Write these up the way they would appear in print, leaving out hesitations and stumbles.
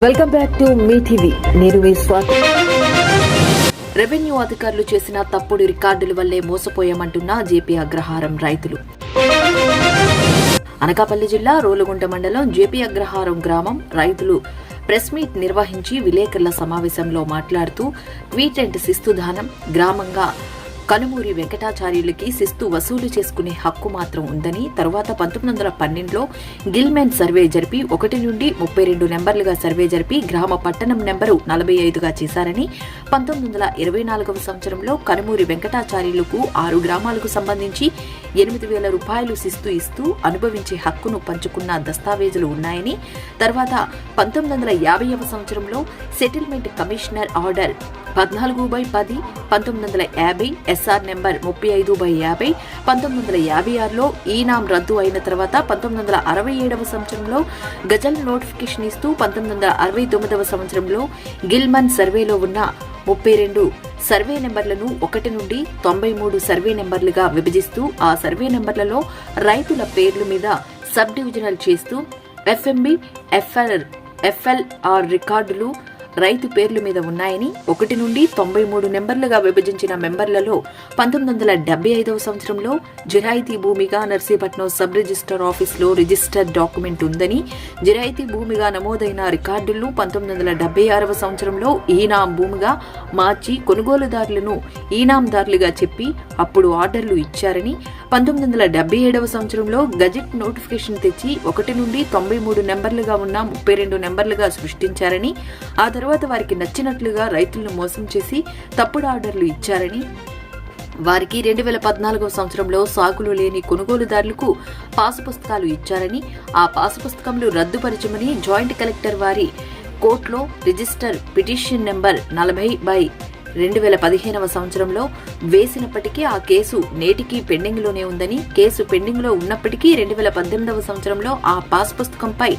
Welcome back to me TV. నేను మీ Swathi. Revenue అధికారులు చేసిన తప్పుడు రికార్డుల వల్లే మోసపోయామంటున్న జేపీ అగ్రహారం రైతులు. అనకాపల్లి జిల్లా రోలుగుంట మండలం జేపీ అగ్రహారం గ్రామం రైతులు ప్రెస్ మీట్ నిర్వహించి విలేకరుల సమావేశంలో మాట్లాడుతూ ట్వీట్ అండ్ శిస్తు దానం గ్రామంగా కనుమూరి వెంకటాచార్యులకి శిస్తు వసూలు చేసుకునే హక్కు మాత్రం ఉందని, తరువాత 1912లో గిల్మెన్ సర్వే జరిపి 1 నుండి 32 నెంబర్లుగా సర్వే జరిపి గ్రామ పట్టణం నెంబరు 45గా చేశారని, 1924వ సంవత్సరంలో కనుమూరి వెంకటాచార్యులకు 6 గ్రామాలకు సంబంధించి 8,000 రూపాయలు శిస్తు ఇస్తూ అనుభవించే హక్కును పంచుకున్న దస్తావేజులు ఉన్నాయని, తర్వాత 1950వ సంవత్సరంలో settlement commissioner order 14/10, 1950 SR number 35/50, 1956లో ఈనాం రద్దు అయిన తర్వాత 1967వ సంవత్సరంలో గజల్ నోటిఫికేషన్ ఇస్తూ 1969వ సంవత్సరంలో గిల్మన్ సర్వేలో ఉన్న 32 సర్వే నెంబర్లను 1 నుండి 93 సర్వే నెంబర్లుగా విభజిస్తూ ఆ సర్వే నెంబర్లలో రైతుల పేర్ల మీద సబ్ డివిజనల్ చేస్తూ ఎఫ్ఎంబి, ఎఫ్ఎల్ఆర్ రికార్డులు రైతు పేర్ల మీద ఉన్నాయని, 1 నుండి 93 నెంబర్లుగా విభజించిన మెంబర్లలో 1975వ సంవత్సరంలో జిరాయితీ భూమిగా నర్సీపట్నం సబ్ రిజిస్టర్ ఆఫీసులో రిజిస్టర్ డాక్యుమెంట్ ఉందని, జిరాయితీ భూమిగా నమోదైన రికార్డులను 1976వ సంవత్సరంలో ఈనాం భూమిగా మార్చి కొనుగోలుదారులను ఈనాందారులుగా చెప్పి అప్పుడు ఆర్డర్లు ఇచ్చారని, 1977వ సంవత్సరంలో గజెట్ నోటిఫికేషన్ తెచ్చి 1 నుండి 93 నెంబర్లుగా ఉన్న 32 నెంబర్లుగా సృష్టించారని, ఆ తర్వాత వారికి నచ్చినట్లుగా రైతులను మోసం చేసి తప్పుడు ఆర్డర్లు ఇచ్చారని, వారికి 2014వ సంవత్సరంలో సాగులో లేని కొనుగోలుదారులకు పాసు పుస్తకాలు ఇచ్చారని, ఆ పాసు పుస్తకములు రద్దుపరచమని జాయింట్ కలెక్టర్ వారి కోర్టులో రిజిస్టర్ పిటిషన్ నెంబర్ 40/2015వ సంవత్సరంలో వేసినప్పటికీ ఆ కేసు నేటికి పెండింగ్లోనే ఉందని, కేసు పెండింగ్లో ఉన్నప్పటికీ 2018వ సంవత్సరంలో ఆ పాస్ పుస్తకంపై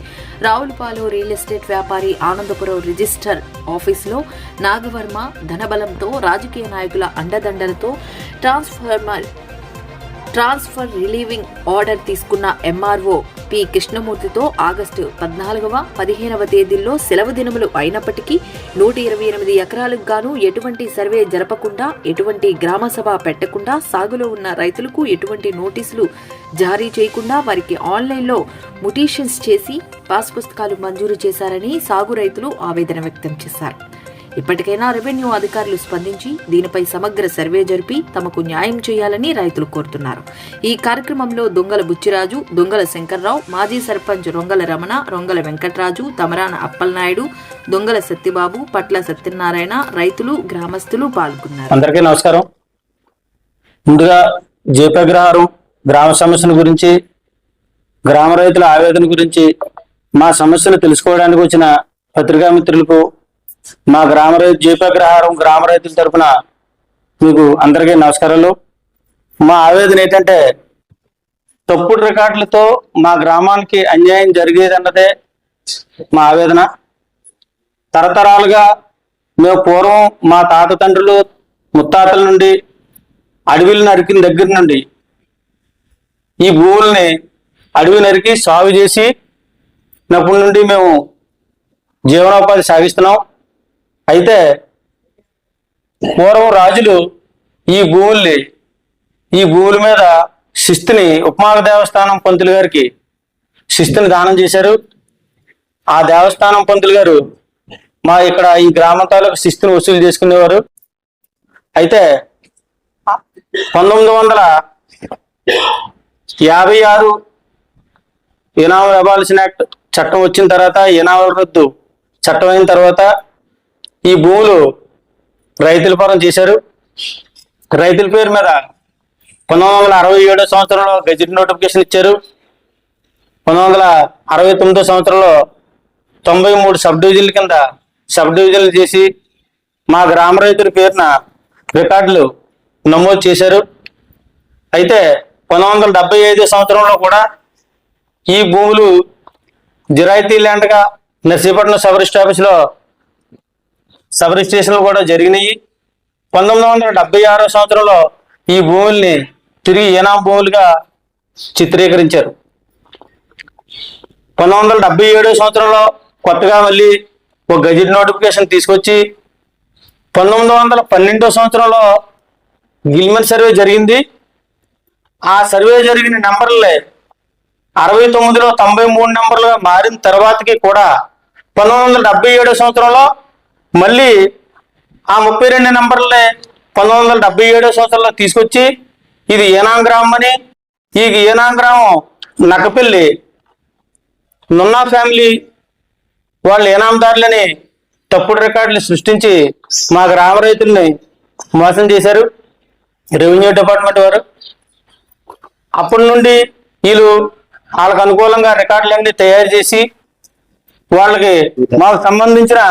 రావులపాలెం రియల్ ఎస్టేట్ వ్యాపారి ఆనందపురం రిజిస్టర్ ఆఫీసులో నాగవర్మ ధనబలంతో రాజకీయ నాయకుల అండదండలతో ట్రాన్స్ఫర్ రిలీవింగ్ ఆర్డర్ తీసుకున్న ఎంఆర్ఓ పి కృష్ణమూర్తితో ఆగస్టు 14వ, 15వ తేదీల్లో సెలవు దినములు అయినప్పటికీ 128 ఎకరాలకు గాను ఎటువంటి సర్వే జరపకుండా, ఎటువంటి గ్రామసభ పెట్టకుండా, సాగులో ఉన్న రైతులకు ఎటువంటి నోటీసులు జారీ చేయకుండా వారికి ఆన్లైన్లో ముటీషన్స్ చేసి పాస్ పుస్తకాలు మంజూరు చేశారని సాగు రైతులు ఆవేదన వ్యక్తం చేశారు. ఇప్పటికైనా రెవెన్యూ అధికారులు స్పందించి దీనిపై సమగ్ర సర్వే జరిపి తమకు న్యాయం చేయాలని రైతులు కోరుతున్నారు. ఈ కార్యక్రమంలో దొంగల బుచ్చిరాజు, దొంగల శంకర్రావు, మాజీ సర్పంచ్ రొంగల రమణ, రొంగల వెంకట్రాజు, తమరాన అప్పలనాయుడు, దొంగల సత్యబాబు, పట్ల సత్యనారాయణ, రైతులు, గ్రామస్తులు పాల్గొన్నారు. అందరికీ నమస్కారం. ముందుగా జేపీ అగ్రహారం గ్రామ సమస్యల గురించి, గ్రామ రైతుల ఆవేదన గురించి, మా సమస్యలు తెలుసుకోవడానికి వచ్చిన పత్రికా మిత్రులకు, మా గ్రామ రైతు జేపీ అగ్రహారం గ్రామ రైతుల తరఫున మీకు అందరికీ నమస్కారాలు. మా ఆవేదన ఏంటంటే తప్పుడు రికార్డులతో మా గ్రామానికి అన్యాయం జరిగేదన్నదే మా ఆవేదన. తరతరాలుగా మేము పూర్వం మా తాత తండ్రులు ముత్తాతల నుండి అడవిలు నరికిన దగ్గర నుండి ఈ భూముల్ని అడవి నరికి సాగు చేసి అప్పటి నుండి మేము జీవనోపాధి సాగిస్తున్నాం. అయితే పూర్వం రాజులు ఈ భూముల మీద శిస్తుని ఉప్మాక దేవస్థానం పంతులు గారికి శిస్తుని దానం చేశారు. ఆ దేవస్థానం పంతులు గారు మా ఇక్కడ ఈ గ్రామం తాలూకు శిస్తుని వసూలు చేసుకునేవారు. అయితే 1956 ఇనాముల అబాలిషన్ యాక్ట్ చట్టం వచ్చిన తర్వాత, ఇనాముల రద్దు చట్టం అయిన తర్వాత ఈ భూములు రైతుల పరం చేశారు. రైతుల పేరు మీద 1967 సంవత్సరంలో గెజిట్ నోటిఫికేషన్ ఇచ్చారు. 1969 సంవత్సరంలో 93 సబ్ డివిజన్ల కింద సబ్ డివిజన్లు చేసి మా గ్రామ రైతుల పేరున రికార్డులు నమోదు చేశారు. అయితే 1975 సంవత్సరంలో కూడా ఈ భూములు జిరాయితీ ల్యాండ్గా నర్సీపట్నం సబ్ రిజిస్టర్ ఆఫీసులో సబ్ రిజిస్ట్రేషన్లు కూడా జరిగినాయి. 1976 సంవత్సరంలో ఈ భూముల్ని తిరిగి ఈనాం భూములుగా చిత్రీకరించారు. 1977 సంవత్సరంలో కొత్తగా మళ్ళీ ఒక గెజిట్ నోటిఫికేషన్ తీసుకొచ్చి 1912 సంవత్సరంలో గిల్మన్ సర్వే జరిగింది. ఆ సర్వే జరిగిన నెంబర్లే 69లో 93 నెంబర్లుగా మారిన తర్వాతకి కూడా 1977 సంవత్సరంలో మళ్ళీ ఆ 32 నెంబర్లే 1977 సంవత్సరంలో తీసుకొచ్చి ఇది ఏనాం గ్రామం అని, ఈ ఏనాం గ్రామం నక్కపల్లి నున్నా ఫ్యామిలీ వాళ్ళు ఏనాందారులని తప్పుడు రికార్డులు సృష్టించి మా గ్రామ రైతుల్ని మోసం చేశారు రెవెన్యూ డిపార్ట్మెంట్ వారు. అప్పటి నుండి వీళ్ళు వాళ్ళకు అనుకూలంగా రికార్డులన్నీ తయారు చేసి వాళ్ళకి మాకు సంబంధించిన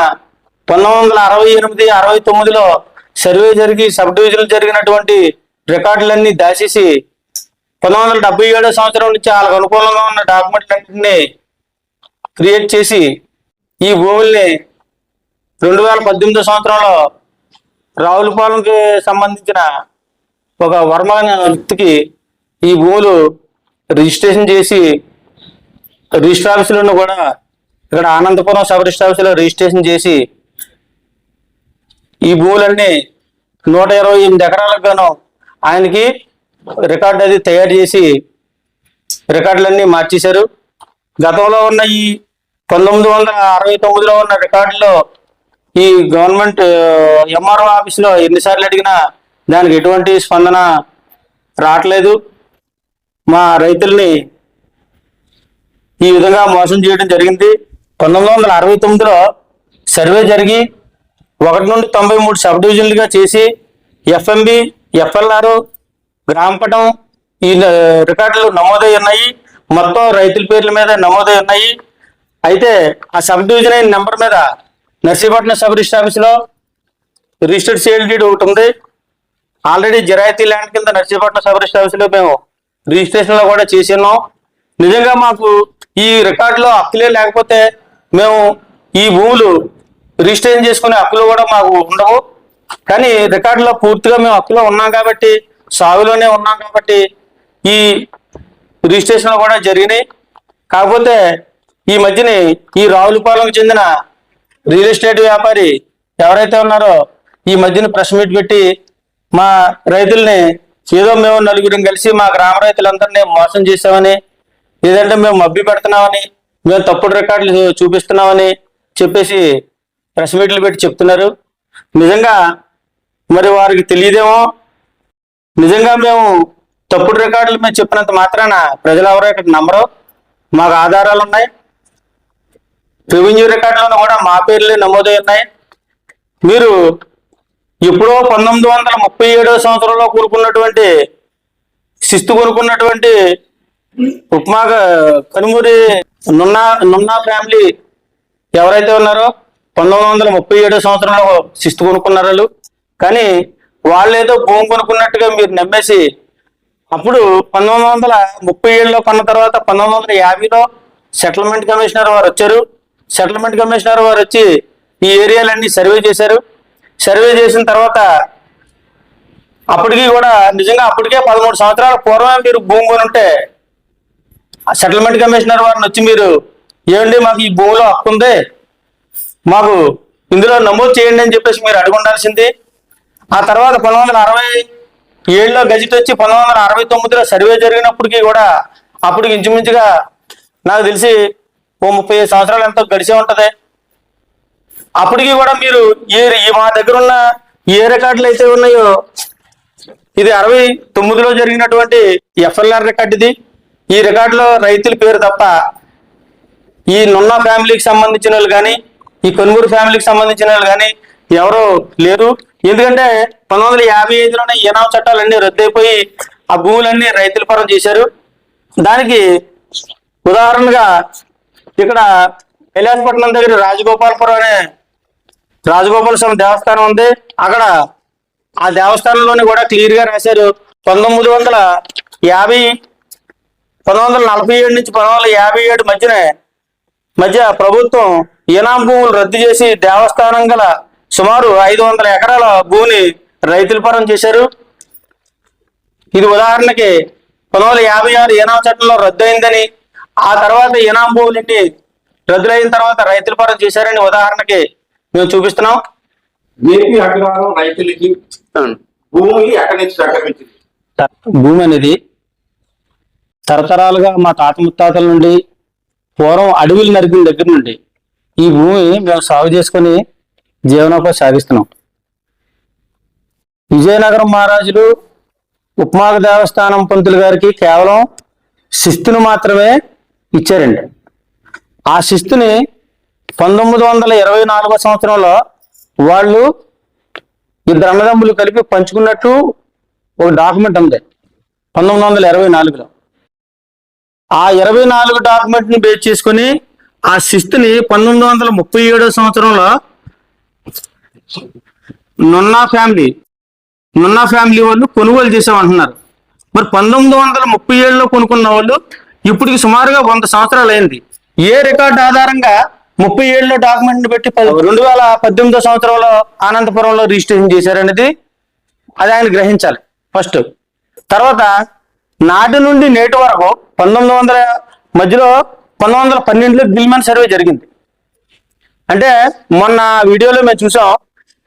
1968, 69లో సర్వే జరిగి సబ్ డివిజన్లు జరిగినటువంటి రికార్డులన్నీ దాచేసి 1977 సంవత్సరం నుంచి వాళ్ళకు అనుకూలంగా ఉన్న డాక్యుమెంట్లన్నింటినీ క్రియేట్ చేసి ఈ భూముల్ని 2018 సంవత్సరంలో రావులపాలెంకి సంబంధించిన ఒక వర్మ అనే వ్యక్తికి ఈ భూములు రిజిస్ట్రేషన్ చేసి రిజిస్టర్ ఆఫీసులను కూడా ఇక్కడ ఆనందపురం సబ్ రిజిస్టర్ ఆఫీసులో రిజిస్ట్రేషన్ చేసి ఈ భూములన్నీ 128 ఎకరాలకు గాను ఆయనకి రికార్డు అది తయారు చేసి రికార్డులన్నీ మార్చేశారు. గతంలో ఉన్న ఈ 1969లో ఉన్న రికార్డులో ఈ గవర్నమెంట్ ఎంఆర్ఓ ఆఫీసులో ఎన్నిసార్లు అడిగినా దానికి ఎటువంటి స్పందన రావట్లేదు. మా రైతుల్ని ఈ విధంగా మోసం చేయడం జరిగింది. 1969లో సర్వే జరిగి 1 నుండి 93 సబ్ డివిజన్లుగా చేసి ఎఫ్ఎంబి, ఎఫ్ఎల్ఆర్, గ్రామపటం ఈ రికార్డులు నమోదై ఉన్నాయి. మొత్తం రైతుల పేర్ల మీద నమోదై ఉన్నాయి. అయితే ఆ సబ్ డివిజన్ అయిన నెంబర్ మీద నర్సీపట్నం సబ్ రిజిస్టర్ ఆఫీసులో రిజిస్టర్డ్ సేల్ డీడ్ ఒకటి ఉంది. ఆల్రెడీ జిరాయితీ ల్యాండ్ కింద నర్సీపట్నం సబ్ రిజిస్టర్ ఆఫీసులో మేము రిజిస్ట్రేషన్లో కూడా చేసి ఉన్నాం. నిజంగా మాకు ఈ రికార్డులో హక్కులే లేకపోతే మేము ఈ భూములు రిజిస్ట్రేషన్ చేసుకునే హక్కులు కూడా మాకు ఉండవు. కానీ రికార్డులో పూర్తిగా మేము హక్కులో ఉన్నాం కాబట్టి, సాగులోనే ఉన్నాం కాబట్టి ఈ రిజిస్ట్రేషన్లు కూడా జరిగినాయి. కాకపోతే ఈ మధ్యని ఈ రావులపాలెంకి చెందిన రియల్ ఎస్టేట్ వ్యాపారి ఎవరైతే ఉన్నారో ఈ మధ్యన ప్రెస్ మీట్ పెట్టి మా రైతుల్ని ఏదో మేము నలుగురిని కలిసి మా గ్రామ రైతులందరినీ మోసం చేసామని, లేదంటే మేము మభ్య పెడుతున్నామని, మేము తప్పుడు రికార్డులు చూపిస్తున్నామని చెప్పేసి ప్రెస్ మీట్లు పెట్టి చెప్తున్నారు. నిజంగా మరి వారికి తెలియదేమో. నిజంగా మేము తప్పుడు రికార్డులు మేము చెప్పినంత మాత్రాన ప్రజలు ఎవరో ఇక్కడ నమ్మరు. మాకు ఆధారాలు ఉన్నాయి. రెవెన్యూ రికార్డులను కూడా మా పేర్లే నమోదై ఉన్నాయి. మీరు ఎప్పుడో 1937 సంవత్సరంలో కొనుక్కున్నటువంటి శిస్తు కొనుక్కున్నటువంటి ఉప్మా కనుమూరి నున్నా ఫ్యామిలీ ఎవరైతే ఉన్నారో 1937 సంవత్సరంలో శిస్తు కొనుక్కున్నారు వాళ్ళు. కానీ వాళ్ళు ఏదో భూమి కొనుక్కున్నట్టుగా మీరు నమ్మేసి అప్పుడు 1937లో కొన్న తర్వాత 1950లో సెటిల్మెంట్ కమిషనర్ వారు వచ్చారు. సెటిల్మెంట్ కమిషనర్ వారు వచ్చి ఈ ఏరియాలన్నీ సర్వే చేశారు. సర్వే చేసిన తర్వాత అప్పటికి కూడా నిజంగా అప్పటికే 13 సంవత్సరాల పూర్వమే మీరు భూమి కొని ఉంటే సెటిల్మెంట్ కమిషనర్ వారిని వచ్చి మీరు ఏమండి మాకు ఈ భూమిలో హక్కు ఉంది, మాకు ఇందులో నమోదు చేయండి అని చెప్పేసి మీరు అడిగి ఉండాల్సింది. ఆ తర్వాత 1967లో గజిట్ వచ్చి 1969లో సర్వే జరిగినప్పటికీ కూడా అప్పటికి ఇంచుమించుగా నాకు తెలిసి 35 సంవత్సరాలు ఎంతో గడిచే ఉంటది. అప్పటికి కూడా మీరు మా దగ్గర ఉన్న ఏ రికార్డులు అయితే ఉన్నాయో ఇది 69లో జరిగినటువంటి ఎఫ్ఎల్ఆర్ రికార్డు ఇది. ఈ రికార్డులో రైతుల పేరు తప్ప ఈ నున్నా ఫ్యామిలీకి సంబంధించిన వాళ్ళు కానీ ఈ కొనుగోలు ఫ్యామిలీకి సంబంధించిన వాళ్ళు కానీ ఎవరో లేరు. ఎందుకంటే 1955లోనే ఏనాం చట్టాలన్నీ రద్దయిపోయి ఆ భూములన్నీ రైతుల పరం చేశారు. దానికి ఉదాహరణగా ఇక్కడ కైలాసపట్నం దగ్గర రాజగోపాలపురం అనే రాజగోపాల స్వామి దేవస్థానం ఉంది. అక్కడ ఆ దేవస్థానంలోని కూడా క్లియర్ గా రాశారు 1947 నుంచి 1957 మధ్య ప్రభుత్వం ఈనాం భూములు రద్దు చేసి దేవస్థానం గల సుమారు 500 ఎకరాల భూమిని రైతుల పరం చేశారు. ఇది రద్దులైన తర్వాత రైతుల పరం చేశారని ఉదాహరణకి మేము చూపిస్తున్నాం. ఏపీ అగ్రహారం రైతులకి భూమి ఎక్కడి నుంచి సేకరించింది? భూమి అనేది తరతరాలుగా మా తాత ముత్తాతల నుండి పూర్వం అడవులు నరికిన దగ్గర నుండి ఈ భూమి మేము సాగు చేసుకొని జీవనోపాధి సాగిస్తున్నాం. విజయనగరం మహారాజులు ఉపమాగ దేవస్థానం పంతులు గారికి కేవలం శిస్తును మాత్రమే ఇచ్చారండి. ఆ శిస్తుని 1924 సంవత్సరంలో వాళ్ళు ఇద్దరు అన్నదమ్ములు కలిపి పంచుకున్నట్టు ఒక డాక్యుమెంట్ ఉంది 1924లో. ఆ 24 డాక్యుమెంట్ ని బేస్ చేసుకుని ఆ శిస్తుని 1937 సంవత్సరంలో నున్నా ఫ్యామిలీ వాళ్ళు కొనుగోలు చేసామంటున్నారు. మరి 1937లో కొనుక్కున్న వాళ్ళు ఇప్పటికి సుమారుగా 100 సంవత్సరాలు అయింది. ఏ రికార్డు ఆధారంగా 37లో డాక్యుమెంట్ ని పెట్టి 2018 సంవత్సరంలో అనంతపురంలో రిజిస్ట్రేషన్ చేశారనేది అది ఆయన గ్రహించాలి ఫస్ట్. తర్వాత నాటి నుండి నేటి వరకు 1900 మధ్యలో 1912లో గిల్మన్ సర్వే జరిగింది. అంటే మొన్న వీడియోలో మేము చూసాం,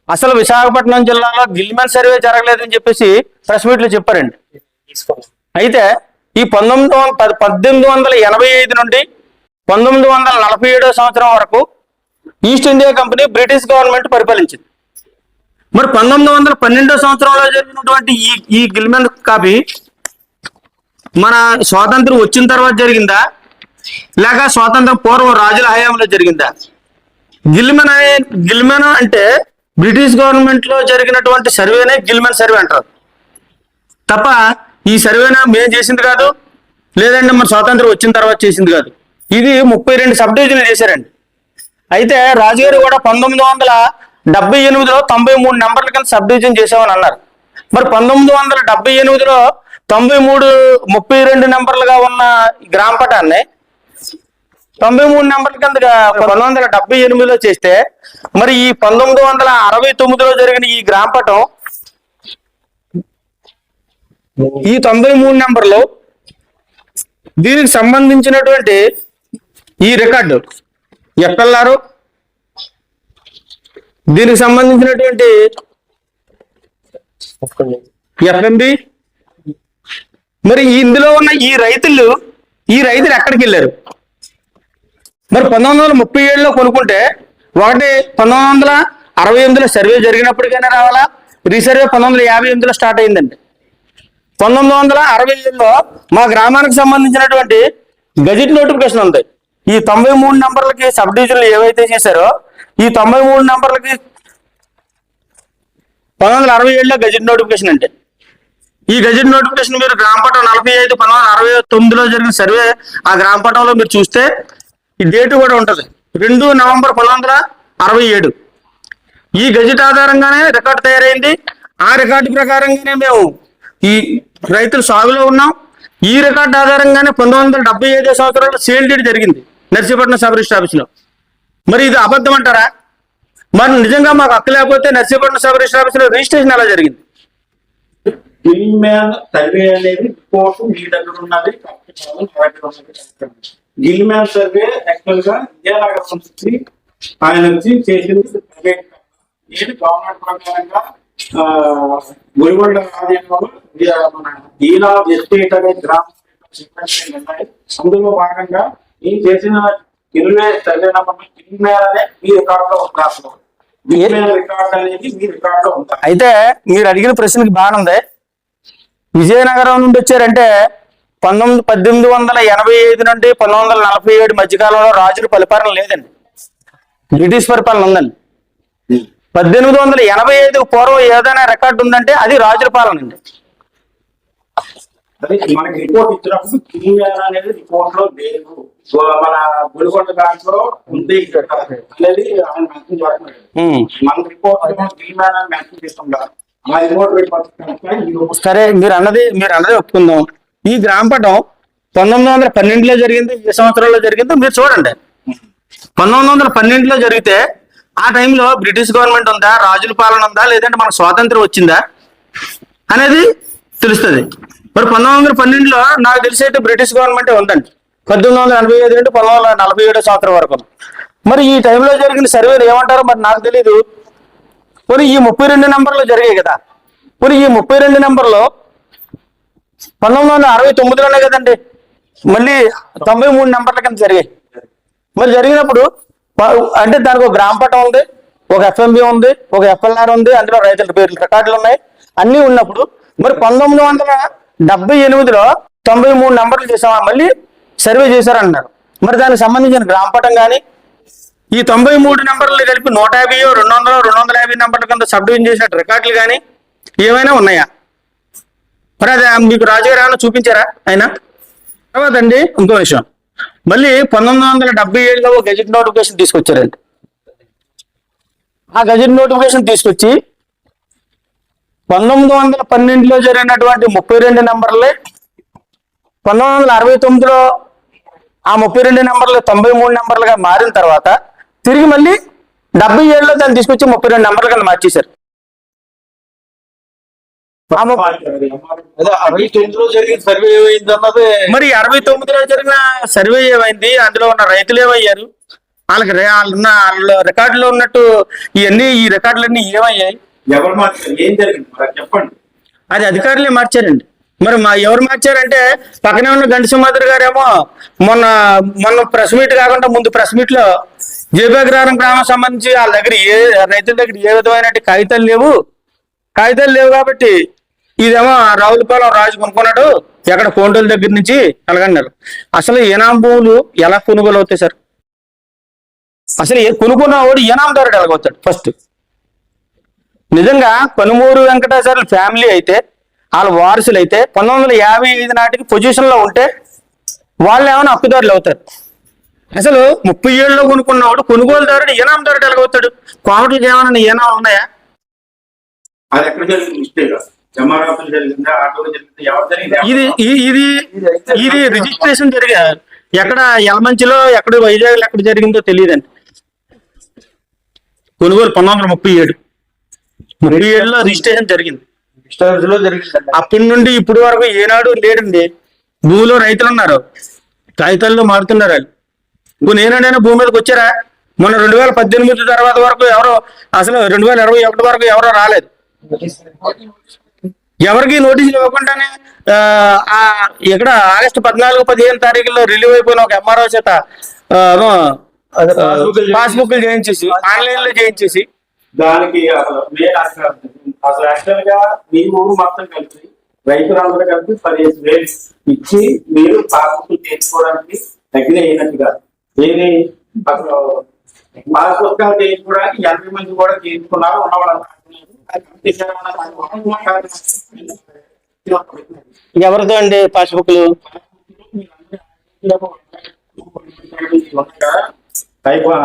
అసలు విశాఖపట్నం జిల్లాలో గిల్మన్ సర్వే జరగలేదని చెప్పేసి ప్రెస్ మీట్లో చెప్పారండి. అయితే ఈ 1885 నుండి 1947 సంవత్సరం వరకు East India Company British government పరిపాలించింది. మరి 1912 సంవత్సరంలో జరిగినటువంటి ఈ గిల్మన్ కాపీ మన స్వాతంత్రం వచ్చిన తర్వాత జరిగిందా లేక స్వాతంత్రం పూర్వం రాజుల హయాంలో జరిగిందా? గిల్మన్ అంటే బ్రిటిష్ గవర్నమెంట్ లో జరిగినటువంటి సర్వేనే గిల్మన్ సర్వే అంటారు తప్ప ఈ సర్వేనా మేము చేసింది కాదు, లేదంటే మన స్వాతంత్రం వచ్చిన తర్వాత చేసింది కాదు. ఇది 32 సబ్ డివిజన్లు చేశారండి. అయితే రాజుగారు కూడా 1978లో 93 నెంబర్ల కింద సబ్ డివిజన్ చేసామని అన్నారు. మరి 1978లో 32 నెంబర్లుగా ఉన్న గ్రామ పటాన్ని 93 నెంబర్ల కింద 1978లో చేస్తే మరి ఈ 1969లో జరిగిన ఈ గ్రామ పటం ఈ 93 నెంబర్లు దీనికి సంబంధించినటువంటి ఈ రికార్డు ఎఫ్ఎల్ఆర్, దీనికి సంబంధించినటువంటి ఎఫ్ఎంబి, మరి ఇందులో ఉన్న ఈ రైతులు ఎక్కడికి వెళ్ళారు? మరి 1937లో కొనుక్కుంటే ఒకటి 1968లో సర్వే జరిగినప్పటికైనా రావాలా? రీసర్వే 1958లో స్టార్ట్ అయిందండి. 1967లో మా గ్రామానికి సంబంధించినటువంటి గజెట్ నోటిఫికేషన్ ఉంది. ఈ 93 నెంబర్లకి సబ్ డివిజన్లు ఏవైతే చేశారో ఈ 93 నెంబర్లకి 1967లో గజెట్ నోటిఫికేషన్ అంటే ఈ గజెట్ నోటిఫికేషన్ మీరు గ్రామపటం 45 1969లో జరిగిన సర్వే ఆ గ్రామపటంలో మీరు చూస్తే ఈ డేట్ కూడా ఉంటది 2 నవంబర్ 1967. ఈ గజెట్ ఆధారంగానే రికార్డు తయారైంది. ఆ రికార్డు ప్రకారంగానే మేము ఈ రైతులు సాగులో ఉన్నాం. ఈ రికార్డు ఆధారంగానే 1975 సంవత్సరంలో సేల్ డీడ్ జరిగింది నర్సీపట్నం సబ్ రిజిస్టర్ ఆఫీస్లో. మరి ఇది అబద్ధం అంటారా? మరి నిజంగా మాకు హక్కు లేకపోతే నర్సీపట్నం సబ్ రిజిస్టర్ ఆఫీస్లో రిజిస్ట్రేషన్ ఎలా జరిగింది? గిల్మ్యాన్ సర్వే అనేది రిపోర్ట్ మీ దగ్గర ఉన్నది. గిల్మ్యాన్ సర్వే యాక్చువల్ గా విజయనగరం నుంచి ఆయన వచ్చి చేసింది ప్రైవేట్. ఏది గవర్నమెంట్ ప్రకారంగా గురిగొండ ఆలయంలో మన ఈనా ఎస్టేట్ అనే గ్రామ ఉన్నాయి. అందులో భాగంగా ఈ చేసిన సర్వే నెంబర్ గిల్మ్యాన్ అనే మీ రికార్డ్ లో ఉంటారు. గిల్మ్యాన్ రికార్డ్ అనేది మీ రికార్డ్ లో ఉంటారు. అయితే మీరు అడిగిన ప్రశ్నకి బాగానే ఉంది. విజయనగరం నుండి వచ్చారంటే 1885 నుండి 1947 మధ్యకాలంలో రాజుల పరిపాలన లేదండి, బ్రిటిష్ పరిపాలన ఉందండి. 1885 పూర్వం ఏదైనా రికార్డు ఉందంటే అది రాజుల పాలన అండి. మనకి రిపోర్ట్ ఇచ్చినప్పుడు గిల్మ్యాన్ అనేది రిపోర్ట్ లో లేదు, మన గుడిగొండ దాంట్లో ఉంది అనేది ఆయన మెన్షన్ చేస్తున్నాడు. మన రిపోర్ట్ గిల్మ్యాన్ అని మెన్షన్ చేస్తుంటారు. సరే, మీరు అన్నది ఒప్పుకుందాం. ఈ గ్రామపటం 1912లో జరిగింది, ఏ సంవత్సరంలో జరిగిందో మీరు చూడండి. 1912లో జరిగితే ఆ టైంలో బ్రిటిష్ గవర్నమెంట్ ఉందా, రాజుల పాలన ఉందా, లేదంటే మనకు స్వాతంత్రం వచ్చిందా అనేది తెలుస్తుంది. మరి 1912లో నాకు తెలిసేట్టు బ్రిటిష్ గవర్నమెంటే ఉందండి. 1885 నుండి 1947 సంవత్సరం వరకు. మరి ఈ టైంలో జరిగిన సర్వేలు ఏమంటారో మరి నాకు తెలీదు. మరి ఈ 32 నెంబర్లు జరిగాయి కదా, మరి ఈ 32 నెంబర్లో 1969లోనే కదండి మళ్ళీ 93 నెంబర్ల కింద జరిగాయి. మరి జరిగినప్పుడు అంటే దానికి ఒక గ్రామ పటం ఉంది, ఒక ఎఫ్ఎంబి ఉంది, ఒక ఎఫ్ఎల్ఆర్ ఉంది, అందులో రైతుల పేర్లు రికార్డులు ఉన్నాయి, అన్నీ ఉన్నప్పుడు మరి 1978లో 93 నెంబర్లు చేసామా మళ్ళీ సర్వే చేశారన్నారు. మరి దానికి సంబంధించిన గ్రామ పటం కానీ ఈ 93 నెంబర్లు కలిపి 150, 200, 250 నెంబర్ల కింద సబ్ డివిజన్ చేసిన రికార్డులు కానీ ఏమైనా ఉన్నాయా? మరి అది మీకు రాజుగారు ఏమైనా చూపించారా ఆయన? తర్వాత అండి ఇంకో విషయం, మళ్ళీ 1977లో గెజెట్ నోటిఫికేషన్ తీసుకొచ్చారండి. ఆ గెజెట్ నోటిఫికేషన్ తీసుకొచ్చి 1912లో జరిగినటువంటి 32 నెంబర్లే 1969లో ఆ 32 నెంబర్లు 93 నెంబర్లుగా మారిన తర్వాత తిరిగి మళ్ళీ 77లో దాన్ని తీసుకొచ్చి 32 నెంబర్లు కింద మార్చేశారు. 69లో జరిగిన సర్వే ఏమైంది అన్నది మరి 69లో జరిగిన సర్వే ఏమైంది, అందులో ఉన్న రైతులు ఏమయ్యారు, వాళ్ళకి వాళ్ళ రికార్డులో ఉన్నట్టు ఈ రికార్డులన్నీ ఏమయ్యాయి? ఎవరు మార్చారు, ఏం జరిగింది మరి చెప్పండి. అది అధికారులే మార్చారండి. మరి ఎవరు మార్చారంటే పక్కనే ఉన్న గంటి సింహాద్రి గారేమో మొన్న ప్రెస్ మీట్ కాకుండా ముందు ప్రెస్ మీట్ లో జేపీ అగ్రహారం గ్రామం సంబంధించి వాళ్ళ దగ్గర రైతుల దగ్గర ఏ విధమైన కాగితాలు లేవు కాబట్టి ఇదేమో రావులపాలెం రాజు కొనుక్కున్నాడు ఎక్కడ కోంటోల దగ్గర నుంచి అలాగన్నారు. అసలు ఏనాం భూములు ఎలా కొనుగోలు అవుతాయి సార్? అసలు కొనుక్కున్న వాడు ఏనాందారుడు ఎలాగవుతాడు? ఫస్ట్ నిజంగా కనుమూరు వెంకటేశ్వర్ల ఫ్యామిలీ అయితే వాళ్ళ వారసులు అయితే 1955 నాటికి పొజిషన్ లో ఉంటే వాళ్ళు ఏమైనా హక్కుదారులు అవుతారు. అసలు 37లో కొనుక్కున్నవాడు కొనుగోలుదారుడు ఏనాందారుడు ఎలాగవుతాడు? కోమటికి ఏమైనా ఏనా ఉన్నాయా? అది ఎక్కడ జరిగింది మిస్టేక్? జమారాతులు జరిగిందా, ఆటోలు జరిగిందా, ఎవరు జరిగింది? ఇది రిజిస్ట్రేషన్ జరిగా ఎక్కడ యలమంచిలో ఎక్కడ వైజాగ్లో ఎక్కడ జరిగిందో తెలియదండి. కొనుగోలు 1937లో రిజిస్ట్రేషన్ జరిగింది. లో జరిగింది. అప్పటి నుండి ఇప్పటి వరకు ఏనాడు లేడండి. భూమిలో రైతులు ఉన్నారు, కాగితాల్లో మారుతున్నారు వాళ్ళు. ఇప్పుడు ఏనాడైనా భూమి మీదకి వచ్చారా? మొన్న 2018 తర్వాత వరకు ఎవరో, అసలు 2021 వరకు ఎవరో రాలేదు. ఎవరికి నోటీసులు ఇవ్వకుండానే ఇక్కడ ఆగస్టు 14, 15 తారీఖుల్లో రిలీవ్ అయిపోయిన ఒక ఎంఆర్ఓ చేత పాస్బుక్లు చేయించేసి ఆన్లైన్ లో చేయించేసి దానికి అసలు యాక్చువల్ గా మీ ఊరు మొత్తం కలిపి రైతులందరూ కలిపి 15,000 ఇచ్చి మీరు పాస్బుక్లు చేసుకోవడానికి తగిన అయినట్టుగా ఏది అసలు పాస్బుక్లు చేసుకోవడానికి 80 మంది కూడా చేసుకున్నారు ఉన్నవాళ్ళు. ఎవరిదో అండి పాస్బుక్లు?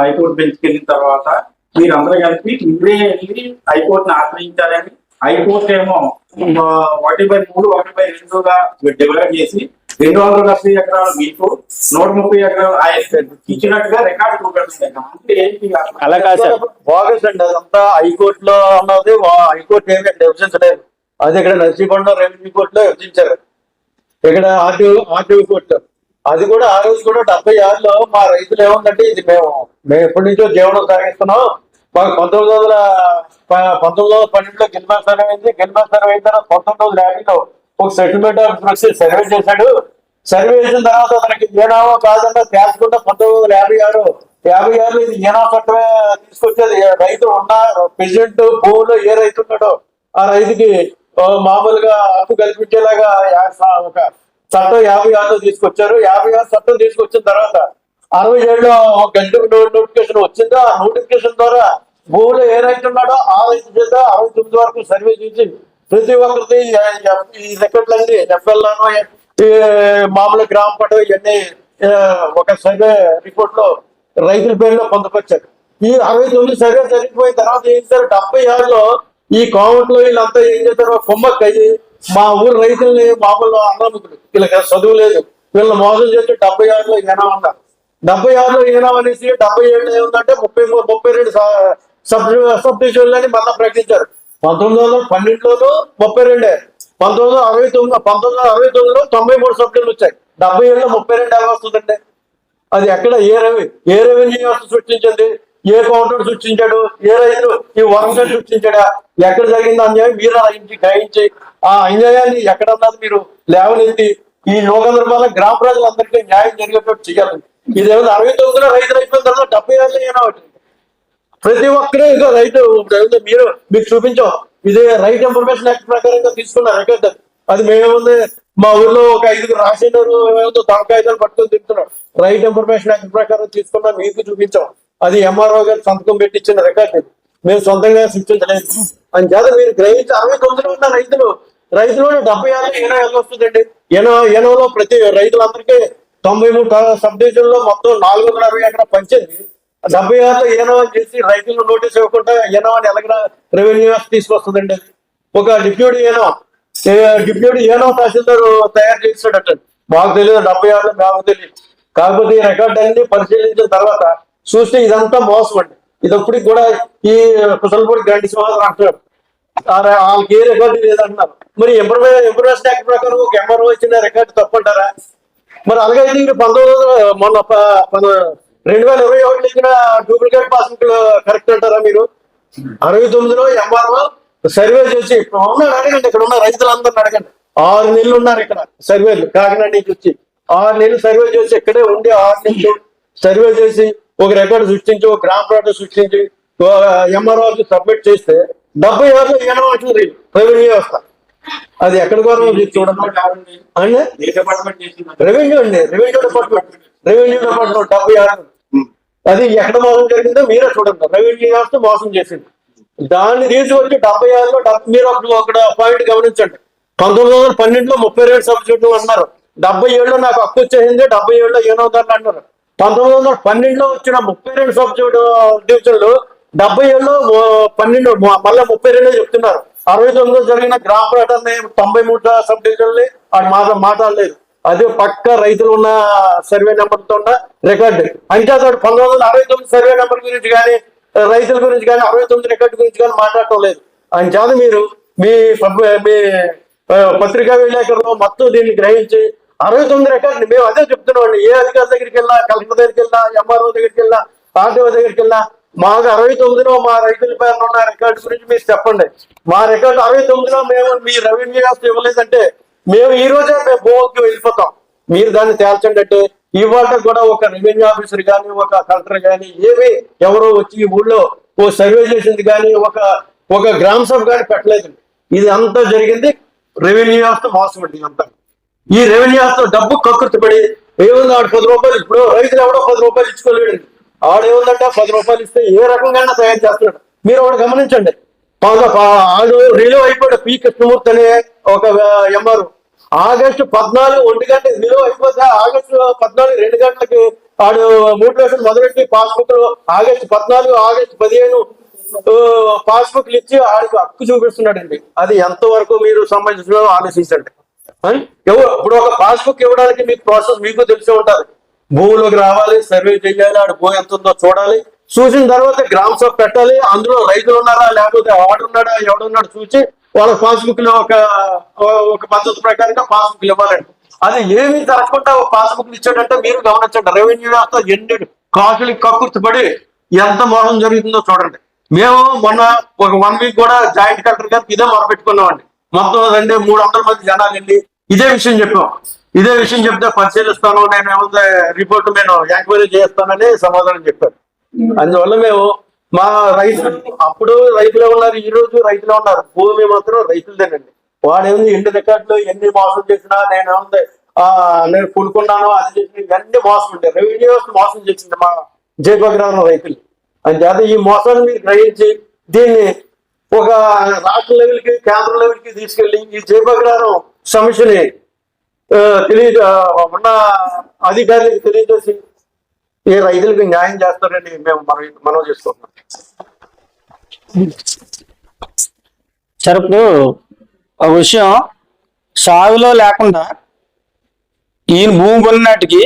హైకోర్టు బెంచ్కి వెళ్ళిన తర్వాత మీరందరూ కలిపి ఇప్పుడే వెళ్ళి హైకోర్టుని ఆశ్రయించాలని, హైకోర్టు ఏమో 1/3, 1/2గా డివైడ్ చేసి 270 ఎకరాలు మీకు, 130 ఎకరాలు ఇచ్చినట్టుగా రికార్డు చూపెడుతుంది. అంటే ఏంటి అలా కాదు సార్, బాగస్ అండి. అదంతా హైకోర్టులో ఉన్నది. హైకోర్టు ఏమి విభజించలేదు. అది ఇక్కడ నర్సీపట్నం రెవెన్యూ కోర్టులో విభజించారు. ఇక్కడ ఆర్టీఓ కోర్టులో అది కూడా ఆ రోజు కూడా 76లో మా రైతులు ఏముందంటే ఇది మేము ఎప్పటి నుంచో జీవనం సాగిస్తున్నాం. మాకు 1912లో గిల్మా సర్వే అయింది. గిల్మా సర్వే అయిన తర్వాత 1950లో ఒక సెటిల్మెంట్ ఆఫ్ సర్వే చేశాడు. సర్వే చేసిన తర్వాత తనకి ఏనామో కాకుండా తేల్చకుండా 1956లో ఇది ఏనా చట్టమే తీసుకొచ్చేది. రైతు ఉన్న ప్రెసిడెంట్ భూమిలో ఏ రైతు ఉన్నాడో ఆ రైతుకి మామూలుగా హక్కు కల్పించేలాగా ఒక చట్టం 56లో తీసుకొచ్చారు. 56 చట్టం తీసుకొచ్చిన తర్వాత 67లో గంటకు నోటిఫికేషన్ వచ్చిందో ఆ నోటిఫికేషన్ ద్వారా భూమిలో ఏ రైతు ఉన్నాడో ఆ రైతు చేత 69 వరకు సర్వే చేసి ప్రతి ఒక్కరిది ఈ రికార్డులన్నీ ఎఫ్ఎల్ఆర్ మామూలు గ్రామ పటం ఇవన్నీ ఒక సర్వే రిపోర్ట్ లో రైతుల పేరులో పొందుపరిచారు. ఈ 69 సర్వే జరిగిపోయిన తర్వాత ఏం చేశారు, 76లో ఈ కోమట్లో వీళ్ళంతా ఏం చేశారు, కొమ్మక్కయ్యి మా ఊరు రైతుల్ని మామూలు అన్నముకులు వీళ్ళకి చదువు లేదు, వీళ్ళని మోసం చేసి 76లో ఏనా ఉన్నారు. 76లో ఏనా అనేసి 77 ఏముందంటే 32 సబ్ డివిజన్లని మళ్ళా ప్రకటించారు. 1912లోనూ 32, 1969లో 93 సబ్ డివిజన్లు వచ్చాయి. 70 ఏళ్ళు 32 ఎలా వస్తుందండి? అది ఎక్కడ ఏ రెవెన్యూ వ్యవస్థ సృష్టించింది? ఏ కౌంటర్ సృష్టించాడు? ఏ రైతు ఈ వరంగల్ సృష్టించాడా? ఎక్కడ జరిగింది అన్యాయం మీరు గ్రహించి ఆ అన్యాయాన్ని ఎక్కడన్నది మీరు లేవనెత్తి ఈ యోగంధ్రమాల గ్రామ ప్రజలందరికీ న్యాయం జరిగేటట్టు చేయాలి. ఇదేమో 69లో రైతులు అయిపోయిన తర్వాత 76 అయినా ప్రతి ఒక్కరూ ఇక రైతు మీకు చూపించాం. ఇదే రైట్ ఇన్ఫర్మేషన్ యాక్ట్ ప్రకారంగా తీసుకున్న రికార్డ్. అది మేమేముంది మా ఊర్లో ఒక 5 రాసినారు ఏమో తమకాయిదాలు పట్టుకొని తింటున్నారు. రైట్ ఇన్ఫర్మేషన్ యాక్ట్ ప్రకారం తీసుకున్నా మీకు చూపించాం. అది ఎంఆర్ఓ గారు సంతకం పెట్టి ఇచ్చిన రికార్డ్. మేము సొంతంగా సృష్టించలేదు. అని చేత మీరు గ్రహించి 69లో ఉన్న రైతులు 76 ఎలా వస్తుందండి? ఎనవలో ప్రతి రైతులందరికీ 93 సబ్ డివిజన్ లో మొత్తం 460 ఎకరా పంచింది. 76లో ఏనో చేసి రైతులు నోటీస్ ఇవ్వకుండా ఏనో అని ఎలాగ రెవెన్యూ వ్యవస్థ తీసుకొస్తుందండి? ఒక డిప్యూటీ ఏనో తహసీల్దార్ తయారు చేస్తాడట. మాకు తెలియదు, 76లో మాకు తెలియదు. కాకపోతే ఈ రికార్డు అన్ని పరిశీలించిన తర్వాత చూస్తే ఇదంతా మోసం అండి. ఇది ఇప్పటికి కూడా ఈ కుసలపూడి గంటి సింహాలు అంటున్నారు వాళ్ళకి ఏ రికార్డు లేదంటున్నారు. మరి ఇన్ఫర్మేషన్ యాక్ట్ ప్రకారం ఒక ఎంఆర్ఓ ఇచ్చిన రికార్డు తప్పంటారా? మరి అలాగైతే ఇది 2021 ఇచ్చిన డూప్లికేట్ పాస్బుక్ కరెక్ట్ అంటారా మీరు? 69లో ఎంఆర్ఓ సర్వే చేసి ఉన్నాడు, అడగండి. ఇక్కడ ఉన్న రైతులందరిని అడగండి. 6 నెలలు ఉన్నారు ఇక్కడ సర్వేలు. కాకినాడ నుంచి వచ్చి 6 నెలలు సర్వే చేసి ఇక్కడే ఉండి 6 నెలలు సర్వే చేసి ఒక రికార్డు సృష్టించి ఒక గ్రామ ప్లాట్ సృష్టించి ఎంఆర్ఓకి సబ్మిట్ చేస్తే 76లో ఏమో వచ్చింది రెవెన్యూ వ్యవస్థ. అది ఎక్కడ కూడా చూడండి. రెవెన్యూ అండి, రెవెన్యూ డిపార్ట్మెంట్ 76. అది ఎక్కడ మోసం జరిగిందో మీరే చూడండి. రెవెన్యూ వ్యవస్థ మోసం చేసింది. దాన్ని తీసుకొచ్చి 76లో మీరు ఒక పాయింట్ గమనించండి. 1912లో 32 సబ్సిడీలు అన్నారు. 77లో నాకు హక్కు వచ్చేసింది, 77లో ఏనవుతారని అన్నారు. 1912లో వచ్చిన 32 సబ్సిడీ డివిజన్లు 77లో 12 మళ్ళీ 32 చెప్తున్నారు. 69లో జరిగిన గ్రామ ప్రాంతాన్ని 93 సబ్ డివిజన్లు మాట్లాడలేదు. అది పక్క రైతులు ఉన్న సర్వే నెంబర్తో ఉన్న రికార్డు. అంటే అతడు 1969 సర్వే నెంబర్ గురించి కానీ రైతుల గురించి కానీ 69 రికార్డు గురించి కానీ మాట్లాడటం లేదు. అని చేత మీరు మీ పత్రికా విలేకరులు మొత్తం దీన్ని గ్రహించి 69 రికార్డు మేము అదే చెప్తున్నామండి. ఏ అధికారి దగ్గరికి వెళ్ళినా, కలెక్టర్ దగ్గరికి వెళ్ళినా, ఎంఆర్ఓ దగ్గరికి వెళ్ళినా, ఆర్టీఓ దగ్గరికి వెళ్ళినా మాకు 69లో మా రైతుల పేరు ఉన్న రికార్డు గురించి మీరు చెప్పండి. మా రికార్డు 69లో మేము మీ రెవెన్యూ వ్యవస్థ ఇవ్వలేదంటే మేము ఈ రోజే మేము భూమికి వెళ్ళిపోతాం. మీరు దాన్ని తేల్చండి అంటే ఇవాళ కూడా ఒక రెవెన్యూ ఆఫీసర్ కానీ ఒక కలెక్టర్ కానీ ఎవరో వచ్చి ఈ ఊళ్ళో ఓ సర్వే చేసింది కానీ ఒక గ్రామ సభ కానీ పెట్టలేదు. ఇది అంతా జరిగింది రెవెన్యూ వ్యవస్థ మోసం అండి. అంతా ఈ రెవెన్యూ వ్యవస్థ డబ్బు కక్కుర్తిపడి ఏముంది ఆడు 10 రూపాయలు. ఇప్పుడు రైతులు ఎవడో 10 రూపాయలు ఇచ్చుకోలేడు. ఆడేముందంటే 10 రూపాయలు ఇస్తే ఏ రకంగా తయారు చేస్తున్నాడు మీరు ఒకటి గమనించండి. ఆడు రిలీవ్ అయిపోయాడు పి కృష్ణమూర్తి అనే ఒక ఎంఆర్. ఆగస్టు 14 1 గంట రిలీవ్ అయిపోతే ఆగస్టు 14 2 గంటలకి ఆడు మోటివేషన్ మొదలెట్టి పాస్బుక్ ఆగస్టు 14 ఆగస్టు 15 పాస్బుక్లు ఇచ్చి ఆడికి హక్కు చూపిస్తున్నాడండి. అది ఎంతవరకు మీరు సంబంధించిన ఆలోచించండి. ఇప్పుడు ఒక పాస్బుక్ ఇవ్వడానికి మీకు ప్రాసెస్ మీకు తెలిసి ఉండాలి. భూమిలోకి రావాలి, సర్వే చేయాలి, ఆడు భూ ఎంత ఉందో చూడాలి. చూసిన తర్వాత గ్రామ సభ పెట్టాలి. అందులో రైతులు ఉన్నారా లేకపోతే ఆడున్నాడా ఎవడున్నాడు చూసి వాళ్ళ పాస్బుక్ లో ఒక పద్ధతి ప్రకారంగా పాస్బుక్లు ఇవ్వాలండి. అది ఏమీ జరగకుండా పాస్బుక్లు ఇచ్చాడంటే మీరు గమనించండి. రెవెన్యూ వ్యవస్థ ఎన్ని కాసులు కక్కుర్తిపడి ఎంత మోసం జరుగుతుందో చూడండి. మేము మొన్న ఒక 1 వీక్ కూడా జాయింట్ కలెక్టర్ గారికి ఇదే మొదలుపెట్టుకున్నామండి. మొత్తం 300 మంది జనాలు వెళ్ళి ఇదే విషయం చెప్పాం. ఇదే విషయం చెప్తే పరిశీలిస్తాను, నేను ఏమైనా రిపోర్ట్ నేను ఎంక్వైరీ చేస్తానని సమాధానం చెప్పారు. అందువల్ల మేము మా రైతులు అప్పుడు రైతులే ఉన్నారు, ఈ రోజు రైతులే ఉన్నారు. భూమి మాత్రం రైతులదేనండి. వాడేముంది ఎన్ని రికార్డులు ఎన్ని మోసం చేసినా నేను కొనుక్కున్నాను అది చేసిన ఇవన్నీ మోసం ఉంటాయి. రెవెన్యూ వ్యవస్థ మోసం చేసింది మా జయపగ్రహం రైతులు. అని చేత ఈ మోసాన్ని మీరు గ్రహించి దీన్ని ఒక రాష్ట్ర లెవెల్కి కేంద్ర లెవెల్కి తీసుకెళ్లి ఈ జయపగ్రహం సమస్యని ఉన్న అధికారులకు తెలియజేసి ఈ రైతులకు న్యాయం చేస్తారని మేము మనం చేసుకుంటున్నాం. సరే, ఇప్పుడు ఒక విషయం సాగులో లేకుండా ఈయన భూమి కొన్నటికి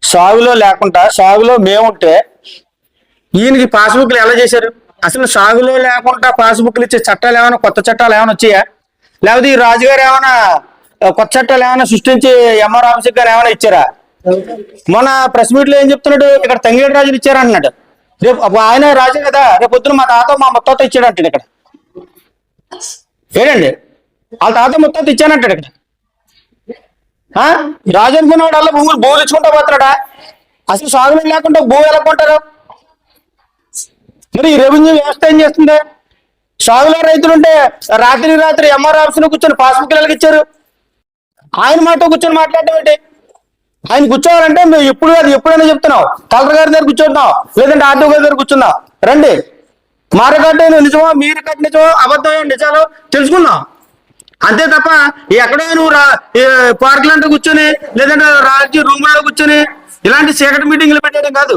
సాగులో లేకుండా సాగులో మేముంటే ఈయనకి పాస్బుక్లు ఎలా చేశారు? అసలు సాగులో లేకుండా పాస్బుక్లు ఇచ్చే చట్టాలు ఏమైనా కొత్త చట్టాలు ఏమైనా వచ్చాయా? లేకపోతే ఈ రాజుగారు ఏమైనా కొత్త చట్టాలు ఏమైనా సృష్టించి ఎంఆర్ ఆఫీస్కి కానీ ఏమైనా ఇచ్చారా? మొన్న ప్రెస్ మీట్ లో ఏం చెప్తున్నాడు, ఇక్కడ తంగేడు రాజులు ఇచ్చారంటున్నాడు. రేపు ఆయన రాజే కదా, రేపు పొద్దున మా తాత మా ముత్తాత ఇచ్చాడంటాడు ఇక్కడ. ఏంటండి వాళ్ళ తాత ముత్తాత ఇచ్చానంటాడు ఇక్కడ. రాజు అనుకున్నవాడు అలా భూములు ఇచ్చుకుంటా పోతున్నాడా? అసలు సాగులు లేకుండా భూమి ఎలా కొంటారు? మరి ఈ రెవెన్యూ వ్యవస్థ ఏం చేస్తుంది? సాగులో రైతులుంటే రాత్రి ఎంఆర్ ఆఫీస్ లో కూర్చొని పాస్బుక్ ఎలాగ ఇచ్చారు? ఆయన మాట కూర్చొని మాట్లాడటం ఏంటి? ఆయన కూర్చోవాలంటే మేము ఎప్పుడైనా చెప్తున్నాం, కలెక్టర్ గారి దగ్గర కూర్చుంటున్నాం, లేదంటే ఆర్డీఓ గారి దగ్గర కూర్చున్నాం, రండి మారకట్టే నిజమో మీరు కట్ట నిజమో అబద్ధమో నిజాలు తెలుసుకున్నాం అంతే తప్ప ఎక్కడో నువ్వు పార్కులంటే కూర్చొని లేదంటే రాజకీయ రూముల్లో కూర్చొని ఇలాంటి సీక్రెట్ మీటింగ్లు పెట్టడం కాదు.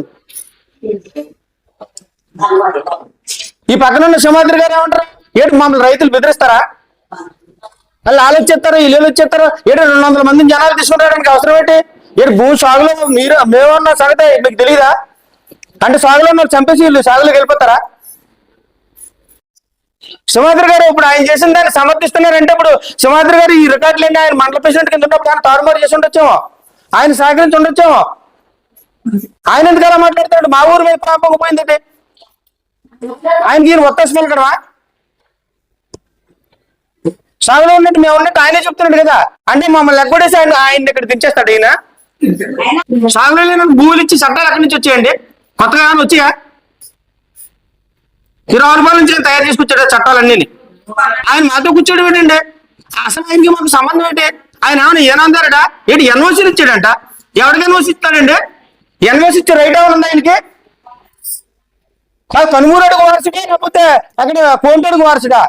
ఈ పక్కన ఉన్న సింహాద్రి గారు ఏమంటారు? ఏంటి మమ్మల్ని రైతులు బెదిరిస్తారా? వాళ్ళు ఆలోచిస్తారు, వీళ్ళు వచ్చేస్తారు. ఏంటి 200 మందిని జనాలు తీసుకుంటాడానికి అవసరం ఏంటి? ఏంటి భూమి సాగులో మేమన్నా సంగతే మీకు తెలియదా? అంటే సాగులో మీరు చంపేసి వీళ్ళు సాగులోకి వెళ్ళిపోతారా? సింహాద్రి గారు ఇప్పుడు ఆయన చేసిన దాన్ని సమర్థిస్తున్నారంటే ఇప్పుడు సింహాద్రి గారు ఈ రికార్డులన్నీ ఆయన మండల ప్రెసిడెంట్ కింద ఉన్నప్పుడు ఆయన తారుమారు చేసి ఉండొచ్చేమో, ఆయన సహకరించి ఉండొచ్చేమో. ఆయన ఎందుకు అలా మాట్లాడతాడు? మా ఊరు మీద పాపం పోయిందంటే ఆయనకి ఈయన ఒత్తేసుకెళ్ళి కదా సాగులో ఉన్నట్టు మేము ఉన్నట్టు ఆయనే చెప్తున్నాడు కదా. అంటే మమ్మల్ని ఎక్కడేసి ఆయన ఇక్కడ దించేస్తాడు ఈయన. సాగులో లేని భూములు ఇచ్చి చట్టాలు ఎక్కడి నుంచి వచ్చాయండి? కొత్తగా ఏమైనా వచ్చాయా? 20 రూపాయల నుంచి తయారు చేసుకొచ్చాడు చట్టాలన్నీ. ఆయన మాతో కూర్చోడు ఏంటండి? అసలు ఆయనకి మాకు సంబంధం ఏంటి? ఆయన ఏమైనా ఏనందారట ఏంటి? ఎన్ఓసీలు ఇచ్చాడంట. ఎవరికి ఎన్ఓసీ ఇస్తాడండి? ఎన్ఓసీ ఇచ్చే రైట్ ఏమైనా ఉంది ఆయనకి? కనుమూరుడికి వారసుడా లేకపోతే అక్కడ కోంటోడికి వారసుడా?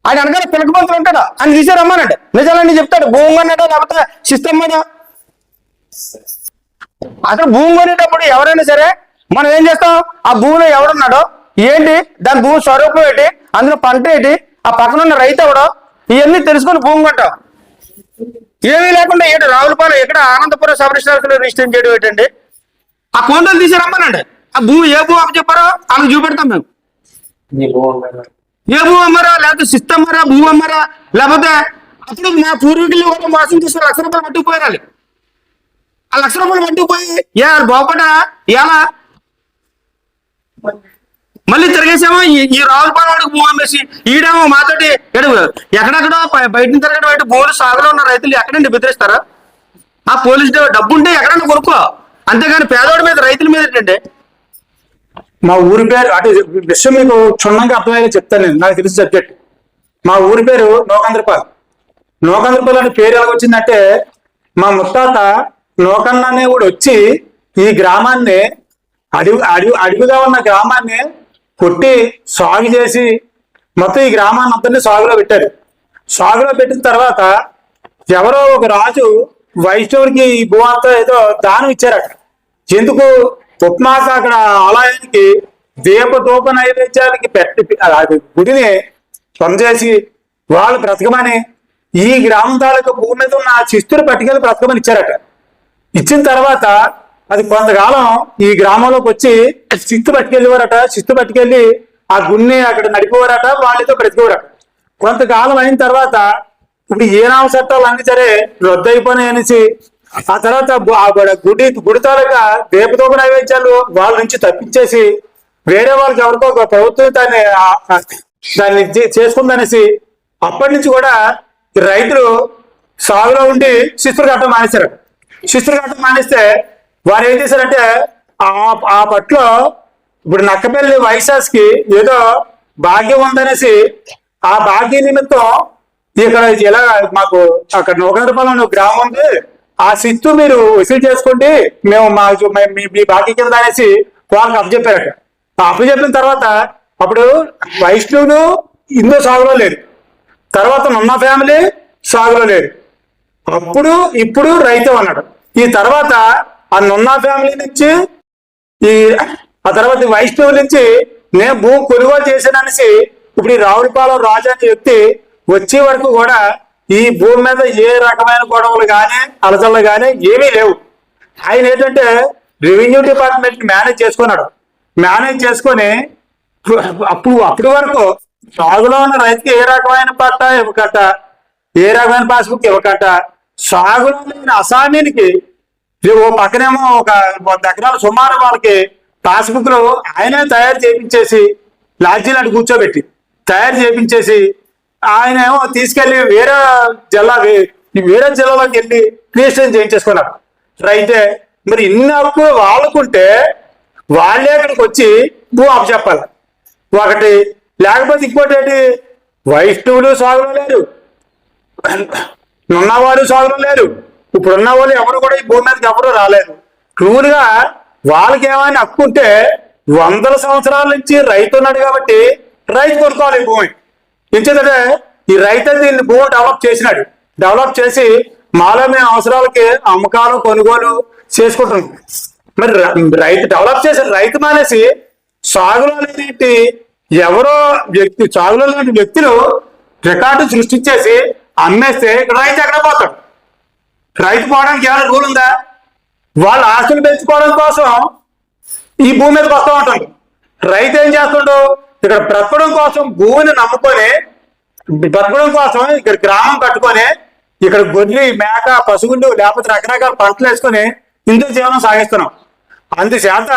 ఆయన అనగానే పిలకబంతులు ఉంటాడు, ఆయన తీసారమ్మానంటే నిజాలన్నీ చెప్తాడు. భూమి అన్నాడు లేకపోతే సిస్టమ్ మీద. అసలు భూమి కొనేటప్పుడు ఎవరైనా సరే మనం ఏం చేస్తాం? ఆ భూమిలో ఎవడున్నాడో ఏంటి, దాని భూమి స్వరూపం ఏంటి, అందులో పంట ఏంటి, ఆ పక్కన ఉన్న రైతు ఎవడో ఇవన్నీ తెలుసుకొని భూమి కొంటాం. ఏమీ లేకుండా ఏంటి రావులపాలెం ఎక్కడ ఆనందపురం సబ్ రిజిస్టర్ రిజిస్టర్ చేయడం ఏంటండి? ఆ కోంటోలు తీసారమ్మానండి. ఆ భూమి ఏ భూమి అప్పు చెప్పారో వాళ్ళకి చూపెడతాం మేము. ఏ భూమి అమ్మారా లేకపోతే సిస్టమ్ అమ్మారా, భూమి అమ్మారా, లేకపోతే అప్పుడు మా పూర్వీకులు కూడా మోసం చేసి 1 లక్ష రూపాయలు పట్టుకుపోయారు. ఆ 1 లక్ష రూపాయలు పట్టుకుపోయి బాగుపడ ఎలా మళ్ళీ తిరిగేసామో ఈ రావులపాలెం భూమి అమ్మేసి ఈడేమో మాతోటి ఎక్కడెక్కడో బయట తిరగడం బయట భూములు సాగులో ఉన్న రైతులు ఎక్కడండి బెదిరిస్తారా? ఆ పోలీసు డబ్బు ఉంటే ఎక్కడన్నా కొనుక్కో, అంతేగాని పేదవాడి మీద రైతుల మీద ఏంటంటే. మా ఊరి పేరు అంటే విషయం మీకు క్షుణ్ణంగా అర్థమయ్యేలా చెప్తాను నేను, నాకు తెలిసిన సబ్జెక్ట్. మా ఊరి పేరు నోకంద్రపాలెం. నోకంద్రపాలెం అనే పేరు ఎలా వచ్చిందంటే మా ముత్తాత నోకన్న అనేవాడు వచ్చి ఈ గ్రామాన్ని అడవిగా ఉన్న గ్రామాన్ని కొట్టి సాగు చేసి మొత్తం ఈ గ్రామాన్ని అంతా సాగులో పెట్టారు. సాగులో పెట్టిన తర్వాత ఎవరో ఒక రాజు వైష్ణవుడికి ఈ భూ అంతా ఏదో దానం ఇచ్చారట. ఎందుకు? ఉపమాస అక్కడ ఆలయానికి దీప నైవేద్యాలకి గుడిని పనిచేసి వాళ్ళు బ్రతకమని ఈ గ్రామం తాలూకు భూమి మీద ఉన్న శిస్తులు పట్టుకెళ్ళి బ్రతకమని ఇచ్చారట. ఇచ్చిన తర్వాత అది కొంతకాలం ఈ గ్రామంలోకి వచ్చి శిస్తు పట్టుకెళ్ళేవారట. శిస్తు పట్టుకెళ్ళి ఆ గుడిని అక్కడ నడిపేవారట, వాళ్ళతో బ్రతికేవారట. కొంతకాలం అయిన తర్వాత ఇప్పుడు ఏ నామ చట్టాలు అన్ని సరే రద్దు అయిపోయినాయి అనేసి ఆ తర్వాత గుడి తాలూకా దీపదూప నైవేద్యాలు వాళ్ళ నుంచి తప్పించేసి వేరే వాళ్ళకి ఎవరికో ఒక ప్రభుత్వం దాన్ని చేసుకుందనేసి అప్పటి నుంచి కూడా రైతులు సాగులో ఉండి శిస్తులు కట్టడం మానేశారు. శిస్తులు కట్టడం మానేస్తే వారు ఏం చేశారంటే ఆ పట్లో ఇప్పుడు నక్కపల్లి వైశాస్కి ఏదో భాగ్యం ఉందనేసి ఆ భాగ్య నిమిత్తం ఇక్కడ ఇలా మాకు అక్కడ నూకనరపాలెం గ్రామం ఉంది, ఆ శిస్తు మీరు వసూలు చేసుకోండి, మేము మీ బాకీ కింద అనేసి వాళ్ళకి అప్పచెప్పారట. అప్పచెప్పిన తర్వాత అప్పుడు వైష్ణవులు ఇందో సాగులో లేరు, తర్వాత నున్న ఫ్యామిలీ సాగులో లేరు, ఇప్పుడు రైతు అన్నాడు. ఈ తర్వాత ఆ నున్న ఫ్యామిలీ నుంచి ఆ తర్వాత వైష్ణవుల నుంచి నేను భూమి కొనుగోలు చేశాననేసి ఇప్పుడు ఈ రావులపాలెం రాజు అనే వ్యక్తి వచ్చే వరకు కూడా ఈ భూమి మీద ఏ రకమైన గొడవలు కానీ అలసలు కానీ ఏమీ లేవు. ఆయన ఏంటంటే రెవెన్యూ డిపార్ట్మెంట్ మేనేజ్ చేసుకున్నాడు. మేనేజ్ చేసుకొని అప్పటి వరకు సాగులో ఉన్న రైతుకి ఏ రకమైన పట్ట ఇవ్వకట్ట ఏ రకమైన పాస్బుక్ ఇవ్వకట సాగులో లేని అసామీనికి ఓ పక్కనేమో ఒక 100 ఎకరాలు సుమారు వాళ్ళకి పాస్బుక్లు ఆయనే తయారు చేయించేసి లాడ్జీలు కూర్చోబెట్టి తయారు చేయించేసి ఆయన ఏమో తీసుకెళ్లి వేరే జిల్లాలోకి వెళ్ళి రిజిస్ట్రేషన్ చేయించేసుకున్నారు. అయితే మరి ఇన్ని హక్కులు వాళ్ళకుంటే వాళ్ళే ఇక్కడికి వచ్చి భూ అప్పచెప్పాలి ఒకటి. లేకపోతే ఇంకోటి ఏంటి, వైష్ణవులు సాగులో లేరు, ఉన్నవారు సాగులో లేరు. ఇప్పుడున్న వాళ్ళు ఎవరు కూడా ఈ భూమి మీదకి ఎవరు రాలేదు. ట్రూల్గా వాళ్ళకి ఏమైనా హక్కు ఉంటే 100 సంవత్సరాల నుంచి రైతు ఉన్నాడు కాబట్టి రైతు కొనుక్కోవాలి ఈ భూమి. ఎందుకంటే ఈ రైతు దీన్ని భూమి డెవలప్ చేసి మాలో మేము అవసరాలకి అమ్మకాలు కొనుగోలు చేసుకుంటున్నాం. మరి రైతు డెవలప్ చేసి రైతు మానేసి సాగులో లేని ఎవరో సాగులో లేని వ్యక్తులు రికార్డు సృష్టించేసి అమ్మేస్తే ఇక్కడ రైతు ఎక్కడ పోతాడు? రైతు పోవడానికి ఏమైనా రూల్ ఉందా? వాళ్ళ ఆస్తులు పెంచుకోవడం కోసం ఈ భూమి మీదకి వస్తూ ఉంటుంది. రైతు ఏం చేస్తుండో ఇక్కడ బ్రతకడం కోసం భూమిని నమ్ముకొని బ్రతకడం కోసం ఇక్కడ గ్రామం కట్టుకొని ఇక్కడ గొర్రెలు మేక పశువులు లేకపోతే రకరకాల పంటలు వేసుకొని ఇంట్లో జీవనం సాగిస్తున్నాం. అందుచేత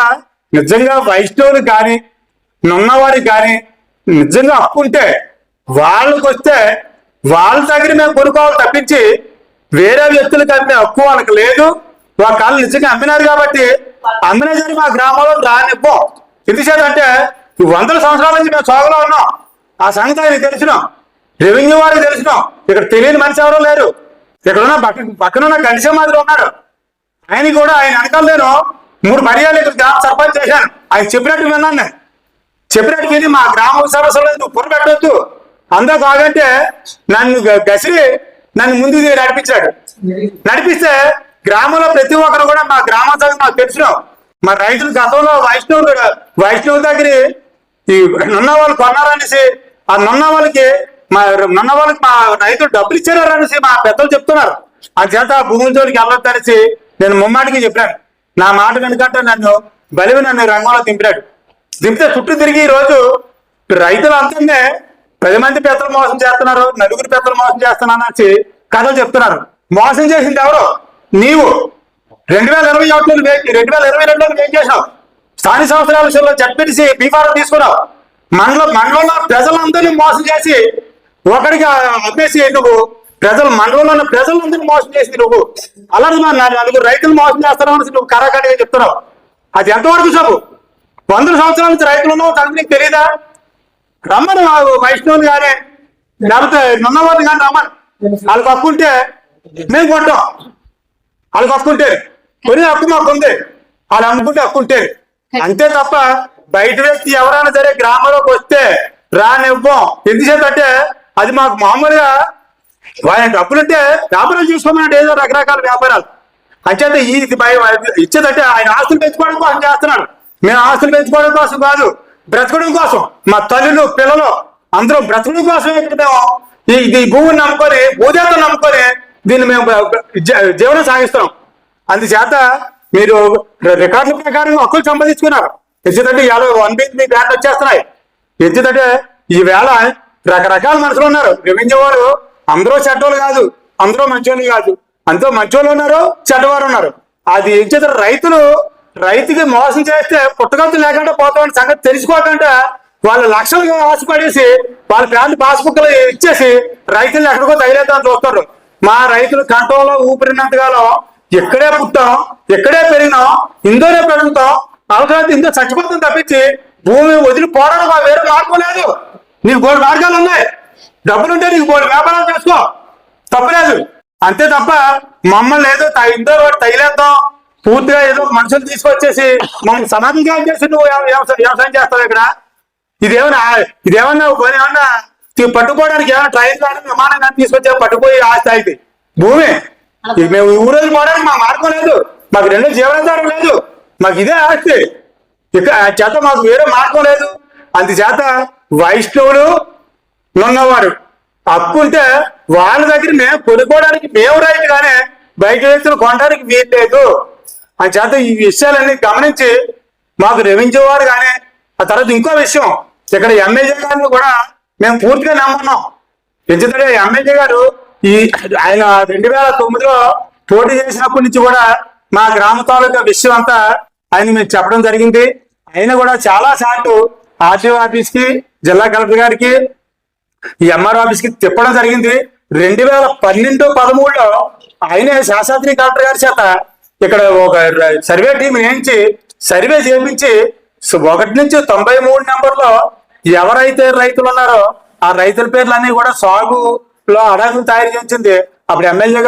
నిజంగా వైష్ణవులకు కానీ నున్నవారికి కానీ నిజంగా హక్కు ఉంటే వాళ్ళకి వస్తే వాళ్ళ దగ్గర మేము కొనుక్కోవాలి తప్పించి వేరే వ్యక్తులకు అమ్మే హక్కు వాళ్ళకి లేదు. వాళ్ళు నిజంగా అమ్మినారు కాబట్టి అమ్మినా సరే మా గ్రామంలో రానివ్వం. ఎందుచేతంటే 100 సంవత్సరాల నుంచి మేము సాగులో ఉన్నాం. ఆ సంగతి ఆయనకి తెలిసినాం, రెవెన్యూ వారికి తెలిసినాం. ఇక్కడ తెలియని మనిషి ఎవరో లేరు. ఇక్కడ ఉన్న పక్కనున్న గండిసే మాదిరి ఉన్నాడు. ఆయన కూడా ఆయన వెనకాల నేను 3 పర్యాలు ఇక్కడ గ్రామ సర్పంచ్ చేశాను. ఆయన చెప్పినట్టు విన్నాను. నేను చెప్పినట్టు విని మా గ్రామ సమస్యలు నువ్వు పొర పెట్టవద్దు అందా కాదంటే నన్ను గసిరి నన్ను ముందుకు నడిపిస్తే గ్రామంలో ప్రతి ఒక్కరు కూడా మా గ్రామ సంగతి నాకు తెలిసినాం. మా రైతులు గతంలో వైష్ణవుల దగ్గర ఈ నున్న వాళ్ళు కొన్నారనేసి ఆ నున్న వాళ్ళకి మా రైతులు డబ్బులు ఇచ్చారనేసి మా పెద్దలు చెప్తున్నారు. ఆ చేత భూముల జోలికి వెళ్ళొద్దనేసి నేను ముమ్మాటికి చెప్పాను. నా మాట వెనుకంటే నన్ను రంగంలో దింపితే చుట్టూ తిరిగి ఈ రోజు రైతులు అంతంగా 10 మంది పెద్దలు మోసం చేస్తున్నారు, 9 పెద్దలు మోసం చేస్తున్నారు అనేసి కథలు చెప్తున్నారు. మోసం చేసింది ఎవరు? నీవు 2022లో ఏం చేసావు? స్థానిక సంవత్సరాల విషయంలో చట్పెట్టి బీఫారం తీసుకున్నావు. మండలంలో ప్రజలందరినీ మోసం చేసి ఒకడికి అమ్మేసి నువ్వు మండలంలో ఉన్న ప్రజలందరినీ మోసం చేసి నువ్వు అలాగే 9 రైతులు మోసం చేస్తున్నావు అనేసి నువ్వు కరాఖండిగా చెప్తున్నావు. అది ఎంతవరకు సబు? 100 సంవత్సరాల నుంచి రైతులు ఉన్నావు తనకు నీకు తెలియదా? రమ్మను వైష్ణవుని కానీ లేకపోతే నున్నవారిని కానీ రమ్మను. వాళ్ళకి హక్కు ఉంటే మేము కొంటాం. వాళ్ళకి హక్కు ఉంటే కొని హక్కు మాకు ఉంది. వాళ్ళు అమ్ముకుంటే హక్కు ఉంటే అంతే తప్ప బయట వ్యక్తి ఎవరైనా సరే గ్రామంలోకి వస్తే రానివ్వం. ఎందుచేతంటే అది మాకు మామూలుగా వాళ్ళ డబ్బులుంటే వ్యాపారాలు చూసుకోమన్నట్టు ఏదో రకరకాల వ్యాపారాలు అంచేత ఇచ్చేదంటే ఆయన ఆస్తులు పెంచుకోవడం కోసం చేస్తున్నాడు. మేము ఆస్తులు పెంచుకోవడం కోసం కాదు, బ్రతకడం కోసం. మా తల్లులు పిల్లలు అందరం బ్రతకడం కోసం ఇక్కడ మేము ఈ భూమిని నమ్ముకొని భూదేవతను నమ్ముకొని దీన్ని మేము జీవనం సాగిస్తున్నాం. అందుచేత మీరు రికార్డుల ప్రకారం హక్కులు సంపాదించుకున్నారు. ఎందుకంటే ఇవాళ 1 మీ బ్యాండ్ వచ్చేస్తున్నాయి. ఎందుకంటే ఈవేళ రకరకాల మనుషులు ఉన్నారు. రెవెన్యూ వారు అందరూ చెడ్డోళ్ళు కాదు, అందరూ మంచోళ్ళు కాదు. అంతో మంచోళ్ళు ఉన్నారు, చెడ్డవారు ఉన్నారు. అది ఏం చేస్తారు? రైతుకి మోసం చేస్తే పుట్టగంతు లేకుండా పోతామని సంగతి తెలుసుకోకుండా వాళ్ళ లక్షలుగా ఆశపడేసి వాళ్ళ ప్యాంట్ పాస్బుక్లు ఇచ్చేసి రైతులు ఎక్కడికో తగిలేద్దామని చూస్తారు. మా రైతులు కంటంలో ఊపిరినంతగాలో ఎక్కడే పుట్టాం, ఎక్కడే పెరిగినాం, ఇందోనే పెరుగుతాం, అవసరం ఇందో చచ్చిపోతాం తప్పించి భూమి వదిలిపోవడానికి వేరే మార్గం లేదు. నీకు 3 మార్గాలు ఉన్నాయి. డబ్బులుంటే నీకు 3 వ్యాపారాలు చేసుకో, తప్పలేదు. అంతే తప్ప మమ్మల్ని ఏదో ఇందో తగిలేద్దాం పూర్తిగా ఏదో మనుషులు తీసుకొచ్చేసి మమ్మల్ని సమాధంగా చేసి నువ్వు వ్యవసాయం చేస్తావు. ఇక్కడ ఇదేమన్నా పట్టుకోవడానికి ఏమైనా ట్రైన్ కానీ విమానం కానీ తీసుకొచ్చా పట్టుకుపోయి ఆ స్థాయికి భూమి మేము ఊరోజు పోవడానికి మా మార్గం లేదు. మాకు 2 జీవనాధారం లేదు. మాకు ఇదే ఆస్తి. ఇక చేత మాకు వేరే మార్గం లేదు. అందుచేత వైష్ణవులు ఉన్నవారు హక్కు ఉంటే వాళ్ళ దగ్గర మేము కొనుక్కోవడానికి మేము రైతు కానీ బయట వ్యక్తులు కొనడానికి వీలు లేదు. అని చేత ఈ విషయాలన్నీ గమనించి మాకు రెవెన్యూ వారు కానీ ఆ తర్వాత ఇంకో విషయం ఇక్కడ ఎమ్మెల్యే గారిని కూడా మేము పూర్తిగా నమ్మున్నాం. ఎందుకంటే ఎమ్మెల్యే గారు ఈ ఆయన 2009లో పోటీ చేసినప్పటి నుంచి కూడా మా గ్రామ తాలూకా విషయం అంతా ఆయన మేము చెప్పడం జరిగింది. ఆయన కూడా చాలా సార్లు ఆర్టీఓ ఆఫీస్ కి, జిల్లా కలెక్టర్ గారికి, ఈ ఎంఆర్ఓ ఆఫీస్ కి తిప్పడం జరిగింది. 2012-13లో ఆయనే శాస్త్రి కలెక్టర్ గారి చేత ఇక్కడ ఒక సర్వే టీం వేయించి సర్వే చేయించి 1 నుంచి 93 నెంబర్లో ఎవరైతే రైతులు ఉన్నారో ఆ రైతుల పేర్లన్నీ కూడా సాగులో అడవులు తయారు చేయించింది. అప్పుడు ఎమ్మెల్యే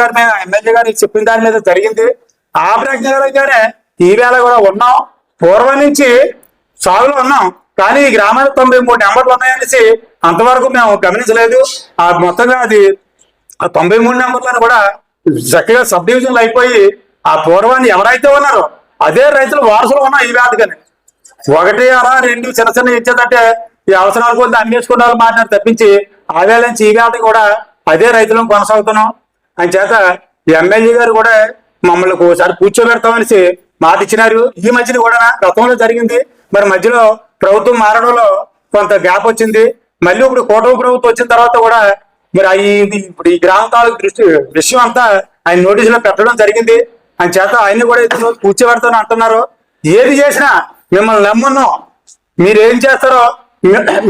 గారు చెప్పిన దాని మీద జరిగింది. ఆ ప్రజ్ఞగానే ఈవేళ కూడా ఉన్నాం. పూర్వం నుంచి సాగులో ఉన్నాం, కానీ ఈ గ్రామానికి 93 నెంబర్లు ఉన్నాయనేసి అంతవరకు మేము గమనించలేదు. ఆ మొత్తంగా అది ఆ 93 నెంబర్లను కూడా చక్కగా సబ్ డివిజన్లు అయిపోయి ఆ పూర్వాన్ని ఎవరైతే ఉన్నారో అదే రైతులు వారసులు ఉన్నాం. ఈ వేదికని 1 అలా 2 చిన్న చిన్న ఇచ్చేదంటే ఈ అవసరాల కొద్ది అమ్మేసుకున్న వాళ్ళు మాట్లాడి తప్పించి ఆ వేళ నుంచి ఈ వేదిక కూడా అదే రైతులను కొనసాగుతున్నాం. అని చేత ఎమ్మెల్యే గారు కూడా మమ్మల్ని ఒకసారి కూర్చోబెడతామనేసి మాట ఇచ్చినారు. ఈ మధ్యన కూడా గతంలో జరిగింది. మరి మధ్యలో ప్రభుత్వం మారడంలో కొంత గ్యాప్ వచ్చింది. మళ్ళీ ఇప్పుడు కూటమి ప్రభుత్వం వచ్చిన తర్వాత కూడా మరి ఇప్పుడు ఈ గ్రామ తాలూకు విషయం అంతా ఆయన నోటీసులో పెట్టడం జరిగింది. అని చేత ఆయన్ని కూడా కూర్చోబెడతాను అంటున్నారు. ఏది చేసినా మిమ్మల్ని నమ్మను, మీరేం చేస్తారో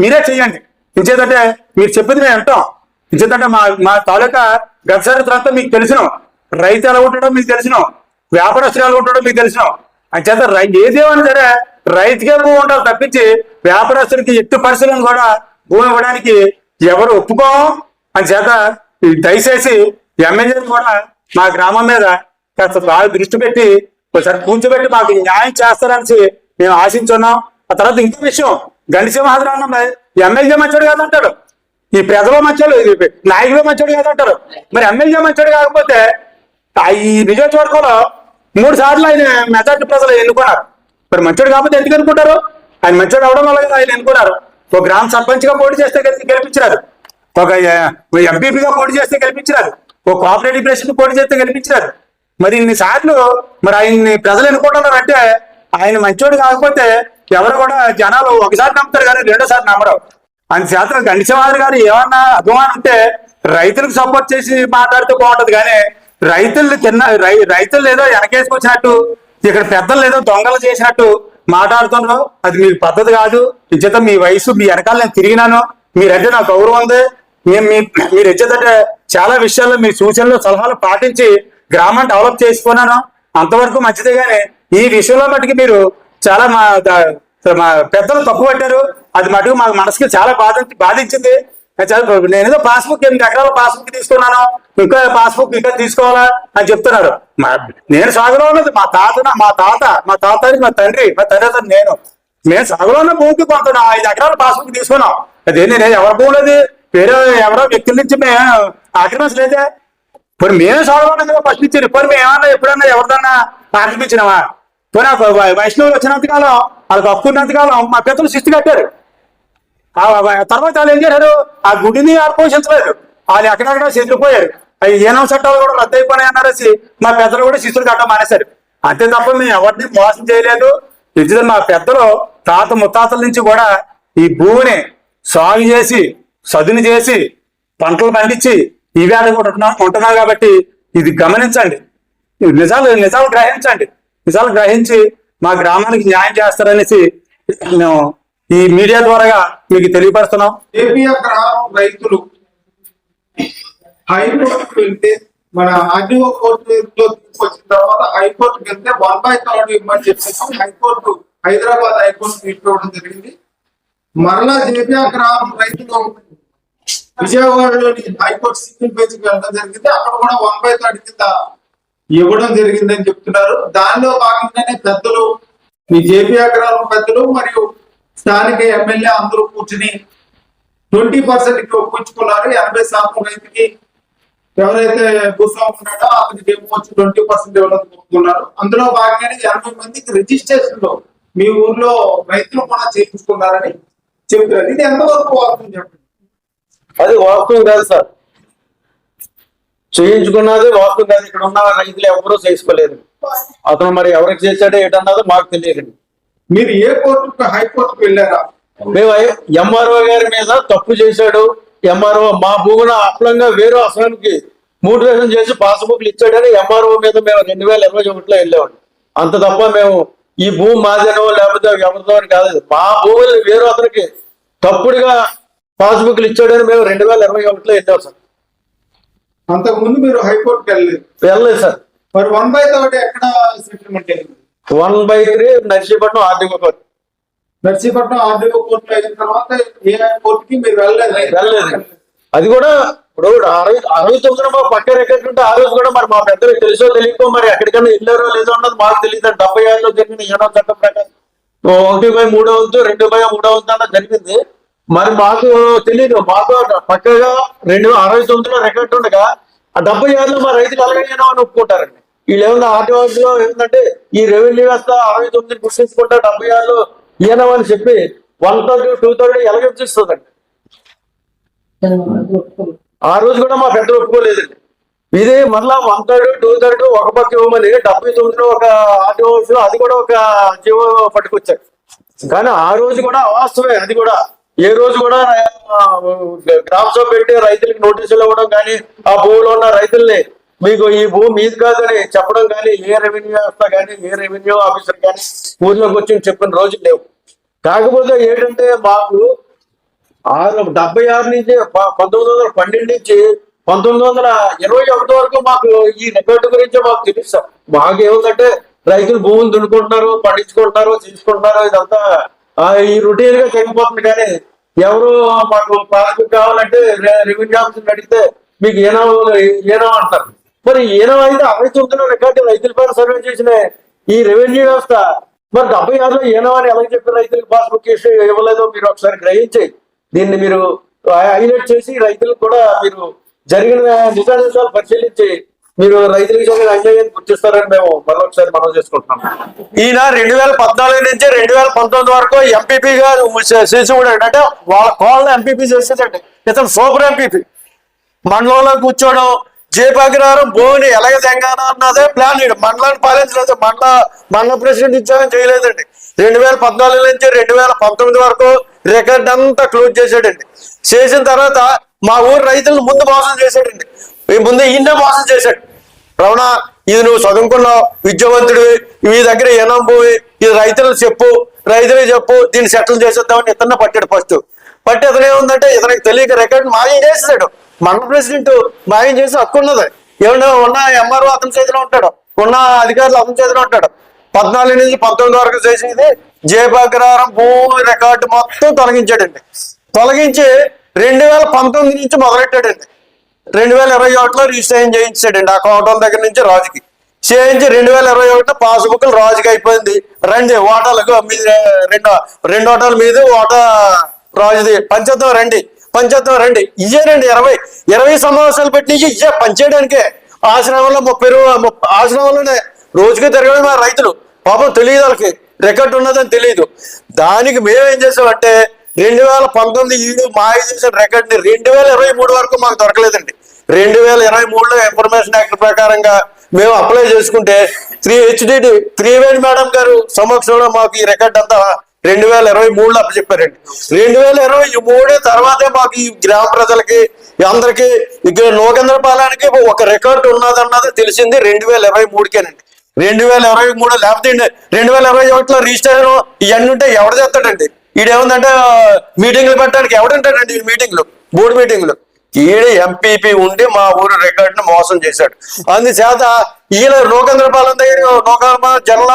మీరే చెయ్యండి. ఇంచేతంటే మీరు చెప్పింది మేము వింటాం. ఇంచేతంటే మా తాలూకా గత చరిత్రంతా మీకు తెలిసినాం. రైతు ఎలా ఉంటాడో మీకు తెలిసినాం, వ్యాపారస్తులు ఎలా ఉంటాడో మీకు తెలిసినాం. అని చేత ఏదేమన్నా సరే రైతుకే భూమి ఉండాలి తప్పించి వ్యాపారస్తుడికి ఎట్టి పరిస్థితులను కూడా భూమి ఇవ్వడానికి ఎవరు ఒప్పుకోం. అని చేత దయచేసి ఎమ్మెల్యే కూడా మా గ్రామం మీద కాస్త బాగా దృష్టి పెట్టి ఒకసారి కూర్చోబెట్టి మాకు న్యాయం చేస్తారని మేము ఆశించున్నాం. ఆ తర్వాత ఇంకో విషయం, గణిసింహాద్రన్న ఎమ్మెల్యే మంచోడు కాదంటాడు, ఈ ప్రజలు మంచోడు, నాయకులు మంచోడు కాదంటారు. మరి ఎమ్మెల్యే మంచోడు కాకపోతే ఈ నియోజకవర్గంలో 3 సార్లు ఆయన మెజార్టీ ప్రజలు ఎన్నుకున్నారు. మరి మంచోడు కాకపోతే ఎందుకు ఎన్నుకుంటారు? ఆయన మంచోడు అవడం వల్ల ఆయన ఎన్నుకున్నారు. ఒక గ్రామ సర్పంచ్ గా పోటీ చేస్తే గెలిపించారు, ఒక ఎంపీపీగా పోటీ చేస్తే గెలిపించారు, ఒక కోఆపరేటివ్ ప్రెసిడెంట్ పోటీ చేస్తే గెలిపించారు. మరి ఇన్ని సార్లు మరి ఆయన్ని ప్రజలు ఎన్నుకుంటున్నారు అంటే ఆయన మంచోడు కాకపోతే ఎవరు కూడా జనాలు ఒకసారి నమ్ముతారు కానీ 2వ సారి నమ్మరు. అని చేత గణిసవారి గారు ఏమన్నా అభిమానం ఉంటే రైతులకు సపోర్ట్ చేసి మాట్లాడితే బాగుంటది. కానీ రైతులు ఏదో వెనకేసుకొచ్చినట్టు, ఇక్కడ పెద్దలు ఏదో దొంగలు చేసినట్టు మాట్లాడుతున్నారు. అది మీకు పద్ధతి కాదు. ఇచ్చేత మీ వయసు మీ వెనకాల నేను తిరిగినాను, మీరంటే నాకు గౌరవం ఉంది. మీరు ఇచ్చేదంటే చాలా విషయాల్లో మీ సూచనలు సలహాలు పాటించి గ్రామాన్ని డెవలప్ చేసుకున్నాను, అంతవరకు మంచిదే. కానీ ఈ విషయంలో మటుకు మీరు చాలా మా పెద్దలు తప్పు పట్టారు. అది మటుకు మాకు మనసుకి చాలా బాధించింది. నేను ఏదో పాస్బుక్ 8 ఎకరాల పాస్బుక్ తీసుకున్నాను, ఇంకా పాస్బుక్ ఇంకా తీసుకోవాలా అని చెప్తున్నారు. నేను సాగులో ఉన్నది మా తండ్రి నేను సాగులో ఉన్న భూమికి కొంత 5 ఎకరాల పాస్బుక్ తీసుకున్నాం. అదే నేను ఎవరి భూమి లేదు, వేరే ఎవరో వ్యక్తుల నుంచి మేము ఆక్రమించలేదే. ఇప్పుడు మేమే సాగులో ఉన్నది ఫస్ట్ ఇచ్చారు. ఇప్పుడు మేము ఏమన్నా ఎప్పుడన్నా ఎవరిదన్నా ఆక్రమించినావా? పోనీ వైష్ణవులు వచ్చినంతకాలం వాళ్ళకి హక్కున్నంతకాలం మా పెద్దలు శిస్తు కట్టారు. తర్వాత వాళ్ళు ఏం చేశారు, ఆ గుడిని పోషించలేదు. వాళ్ళు ఎక్కడెక్కడ చెదిరిపోయారు. అవి ఏనం చట్టాలు కూడా రద్దు అయిపోయినాయి అన్నారేసి మా పెద్దలు కూడా శిస్తులు కట్టడం మానేశారు. అంతే తప్ప మేము ఎవరిని మోసం చేయలేదు. ఎందుకంటే మా పెద్దలు తాత ముత్తాతల నుంచి కూడా ఈ భూమిని సాగు చేసి సదును చేసి పంటలు పండించి ఈ వేళ కూడా ఉంటున్నారు. కాబట్టి ఇది గమనించండి, నిజాలు గ్రహించి మా గ్రామానికి న్యాయం చేస్తారనేసి మేము ఈ మీడియా ద్వారా మీకు తెలియపరుస్తున్నాం. ఏపీఆర్ గ్రామం రైతులు హైకోర్టుకు వెళ్తే మన ఆర్డీఓ కోర్టులో తీసుకొచ్చిన తర్వాత హైకోర్టుకు వెళ్తే 1/3 ఇవ్వమని చెప్పేసి హైకోర్టు హైదరాబాద్ హైకోర్టు తీసుకోవడం జరిగింది. మరలా జేపీఆర్ గ్రామం రైతులు విజయవాడలోని హైకోర్టు సింగిల్ బెంచ్ కి వెళ్ళడం జరిగింది. అక్కడ కూడా 1/3 కింద ఇవ్వడం జరిగిందని చెప్తున్నారు. దానిలో భాగంగానే పెద్దలు ఈ జేపీఆర్ గ్రామం పెద్దలు మరియు స్థానిక ఎమ్మెల్యే అందరూ కూర్చుని 20% ఒప్పించుకున్నారు. 80% రైతుకి ఎవరైతే భూస్వామి ఉన్నాడో అతనికి ఏమో 20% ఇవ్వడం ఒప్పుకున్నారు. అందులో భాగంగానే 80 మందికి రిజిస్ట్రేషన్ లో మీ ఊర్లో రైతులు కూడా చేయించుకున్నారని చెప్తున్నారు. ఇది ఎంతవరకు వాస్తవం చెప్పండి? అది వాస్తవం కాదు సార్, చేయించుకున్నది వాస్తవం కాదు. ఇక్కడ ఉన్న రైతులు ఎవరూ చేసుకోలేదు. అతను మరి ఎవరికి చేశాడో ఏంటన్నదో మాకు తెలియదు. మీరు ఏ కోర్టుకు హైకోర్టుకు వెళ్ళారా? మేము ఎంఆర్ఓ గారి మీద తప్పు చేశాడు, ఎంఆర్ఓ మా భూమిని అప్లంగా వేరే అసలానికి మోటివేషన్ చేసి పాస్బుక్లు ఇచ్చాడని ఎంఆర్ఓ మీద మేము 2021లో వెళ్ళామండి. అంత తప్ప మేము ఈ భూమి మాదేనో లేకపోతే ఎవరిదో అని కాదు. మా భూములు వేరే అతనికి తప్పుడుగా పాస్బుక్లు ఇచ్చాడని మేము 2021లో వెళ్ళాం సార్. అంతకుముందు మీరు హైకోర్టుకి వెళ్ళలేదు సార్. మరి 1/3 ఎక్కడ సెటిల్మెంట్ అయింది? 1/3 Narsipatnam RDO court. Narsipatnam RDO కోర్టులో అయిన తర్వాత ఏ కోర్టుకి మీరు వెళ్ళలేదు. అది కూడా ఇప్పుడు 69 మా పక్క రికార్డు ఉంటే ఆ రోజు కూడా మరి మా పెద్దలకు తెలుసో తెలియకో మరి ఎక్కడికైనా వెళ్ళారో లేదో అన్నది మాకు తెలియదు. 76లో జరిగిన 7వ చట్టం ప్రకారం 1/3 వంతు 2/3 వంతు అన్నది జరిగింది. మరి మాకు తెలియదు. మాకు పక్కగా 69లో రికార్డు ఉండగా ఆ 76లో మా రైతులు ఎలాగైనా అని ఒప్పుకుంటారండి. వీళ్ళు ఏమన్నా ఆర్టీఓలో ఏంటంటే ఈ రెవెన్యూ వ్యవస్థ 69 గుర్తించుకుంటా 76లో ఈయనమని చెప్పి 1/3 2/3 ఎలాగొచ్చిస్తుందండి. ఆ రోజు కూడా మా పెద్దలు ఒప్పుకోలేదండి. ఇది మళ్ళా 1/3 2/3 ఒక పక్క ఇవ్వమని 79లో ఒక ఆర్టీఓ అది కూడా ఒక జీవో పట్టుకొచ్చారు. కానీ ఆ రోజు కూడా అవాస్తవమే. అది కూడా ఏ రోజు కూడా గ్రామ సభ పెట్టి రైతులకు నోటీసులు ఇవ్వడం కానీ ఆ భూమిలో ఉన్న రైతుల్ని మీకు ఈ భూమి మీది కాదని చెప్పడం కానీ ఏ రెవెన్యూ వ్యవస్థ కానీ ఏ రెవెన్యూ ఆఫీసర్ కానీ ఊర్లోకి వచ్చి చెప్పిన రోజులు లేవు. కాకపోతే ఏంటంటే మాకు 76 నుంచి 1912 నుంచి 1921 వరకు మాకు ఈ రికార్డు గురించి మాకు తెలుసు. మాకు ఏముందంటే రైతులు భూములు దున్నుకుంటున్నారు, పండించుకుంటున్నారు, తీసుకుంటున్నారు, ఇదంతా ఈ రొటీన్ గా జరిగిపోతుంది. కానీ ఎవరు మాకు పాస్బుక్ కావాలంటే రెవెన్యూ ఆఫీసర్ అడిగితే మీకు ఏనో అంటారు. మరి ఏనో అయితే 69లో రికార్డు రైతుల పైన సర్వే చేసిన ఈ రెవెన్యూ వ్యవస్థ మరి 76లో ఏనో అని ఎలా చెప్పి రైతులకు పాస్బుక్ ఇవ్వలేదో మీరు ఒకసారి గ్రహించి దీన్ని మీరు హైలైట్ చేసి రైతులకు కూడా మీరు జరిగిన నిజాలు పరిశీలించి మీరు రైతులకు జరిగిన అన్యాయాన్ని గుర్తిస్తారని మేము మరొకసారి మనం చేసుకుంటున్నాం. ఈయన 2014 నుంచి 2019 వరకు ఎంపీపీగా చేసి అంటే వాళ్ళ కోళ్ళ ఎంపీపీ చేసేదండి. ఇతను సూపర్ ఎంపీపీ. మండలంలో కూర్చోవడం, జేపీ భూమిని ఎలాగ తెంగానా అన్నదే ప్లాన్. మండలాన్ని పాలించలేదు. మండల ప్రెసిడెంట్ ఇచ్చామని చేయలేదండి. 2014 నుంచి 2019 వరకు రికార్డ్ అంతా క్లోజ్ చేశాడండి. చేసిన తర్వాత మా ఊరు రైతులను ముందు మోసం చేశాడండి. ముందు ఈయనే మోసం చేశాడు. రమణ, ఇది నువ్వు చదువుకున్నావు, విద్యావంతుడివి, మీ దగ్గర ఏనం పోయి ఇది రైతులకు చెప్పు దీన్ని సెటిల్ చేసేద్దామని ఇతన్ని పట్టాడు. ఫస్ట్ పట్టి అతను ఏముందంటే ఇతనికి తెలియక రికార్డు మాయం చేసేసాడు. మండల ప్రెసిడెంట్ మాయం చేసి హక్కు ఉన్నది. ఏమన్నా ఉన్న ఎంఆర్ఓ అతని చేతిలో ఉంటాడు, ఉన్న అధికారులు అతని చేతిలో ఉంటాడు. 14 నుంచి 19 వరకు చేసింది జయభాగ్రహారం భూమి రికార్డు మొత్తం తొలగించాడండి. తొలగించి 2019 నుంచి మొదలెట్టాడండి. 2021లో రిజిస్ట్రేషన్ చేయించాడండి. ఆ కౌంటర్ దగ్గర నుంచి రాజుకి చేయించి 2021 పాస్బుక్లు రాజుకి అయిపోయింది. రండి ఓటాలకు మీద రెండు ఓటాల మీద ఓటా రాజుది పంచేద్దాం రండి ఇయ్యేనండి. 20 సమావేశాలు పెట్టి ఇయ్యే పనిచేయడానికే ఆశ్రమంలో 30 ఆశ్రమంలోనే రోజుకి తిరగడం. మా రైతులు పాపం తెలియదు, వాళ్ళకి రికార్డు ఉన్నదని తెలియదు. దానికి మేమేం చేసామంటే 2019 ఈడు మాయ చేసిన రికార్డుని 2023 వరకు మాకు దొరకలేదండి. 2023లో ఇన్ఫర్మేషన్ యాక్ట్ ప్రకారంగా మేము అప్లై చేసుకుంటే త్రివేణి మేడం గారు సమక్షంలో మాకు ఈ రికార్డు అంతా 2023లో అప్పచెప్పారండి. 2023 తర్వాతే మాకు ఈ గ్రామ ప్రజలకి అందరికి ఇక్కడ నూకేంద్రపాలెనికి ఒక రికార్డు ఉన్నదన్నది తెలిసింది 2023కేనండి. 2023 లేకపోతే 2021లో రిజిస్ట్రేషన్ ఇవన్నీ ఉంటే ఎవరు చేస్తాడండి? ఈడేముందంటే మీటింగ్లు పెట్టడానికి ఎవడుంటాడండి? బోర్డు మీటింగ్లు ఈడ ఎంపీపీ ఉండి మా ఊరు రికార్డుని మోసం చేశాడు. అందుచేత వీళ్ళ నూకేంద్రపాలెం దగ్గర జనం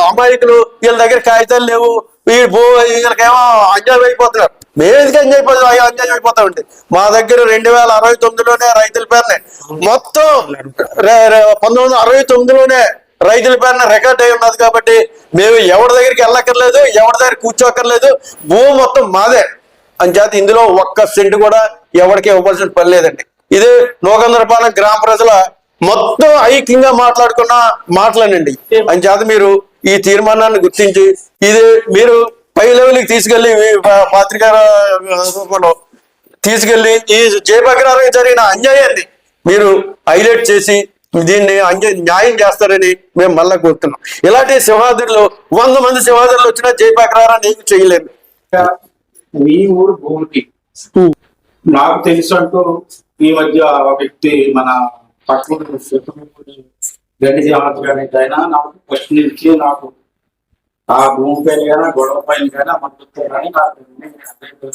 అమాయకులు, వీళ్ళ దగ్గర కాగితాలు లేవు, వీళ్ళకేమో అన్యాయం అయిపోతున్నారు. మేము ఎందుకు అన్యాయం అయిపోతామండి? మా దగ్గర 2069లోనే రైతుల పేరునే మొత్తం 1969లోనే రైతుల పేరున రికార్డ్ అయి ఉన్నది. కాబట్టి మేము ఎవరి దగ్గరికి వెళ్ళక్కర్లేదు, ఎవరి దగ్గర కూర్చోక్కర్లేదు, భూమి మొత్తం మాదే. అంచేత ఇందులో ఒక్క సెంటు కూడా ఎవరికి ఇవ్వాల్సిన పని లేదండి. ఇది నూకేంద్రపాలెం గ్రామ ప్రజల మొత్తం ఐక్యంగా మాట్లాడుకున్న మాటలేనండి. అంచేత మీరు ఈ తీర్మానాన్ని గుర్తించి ఇది మీరు పై లెవెల్కి తీసుకెళ్లి పత్రికా రూపంలో తీసుకెళ్లి ఈ జయభగ్రానికి జరిగిన అన్యాయాన్ని మీరు హైలైట్ చేసి దీన్ని న్యాయం చేస్తారని మేము మళ్ళా కోరుతున్నాం. ఇలాంటి సింహాద్రిలో 100 మంది సింహాద్రులు వచ్చినా జయభగ్రాన్ని ఏమి చేయలేము. మీ ఊరు భూమికి నాకు తెలుసు అంటూ ఈ మధ్య ఒక వ్యక్తి మన పక్కన గడ్డి శ్రీనివాస్ గారి ఆయన నాకు ఫస్ట్ నుంచి నాకు ఆ భూమి పైన కానీ గొడవ పైన కానీ మద్దతు కానీ నాకు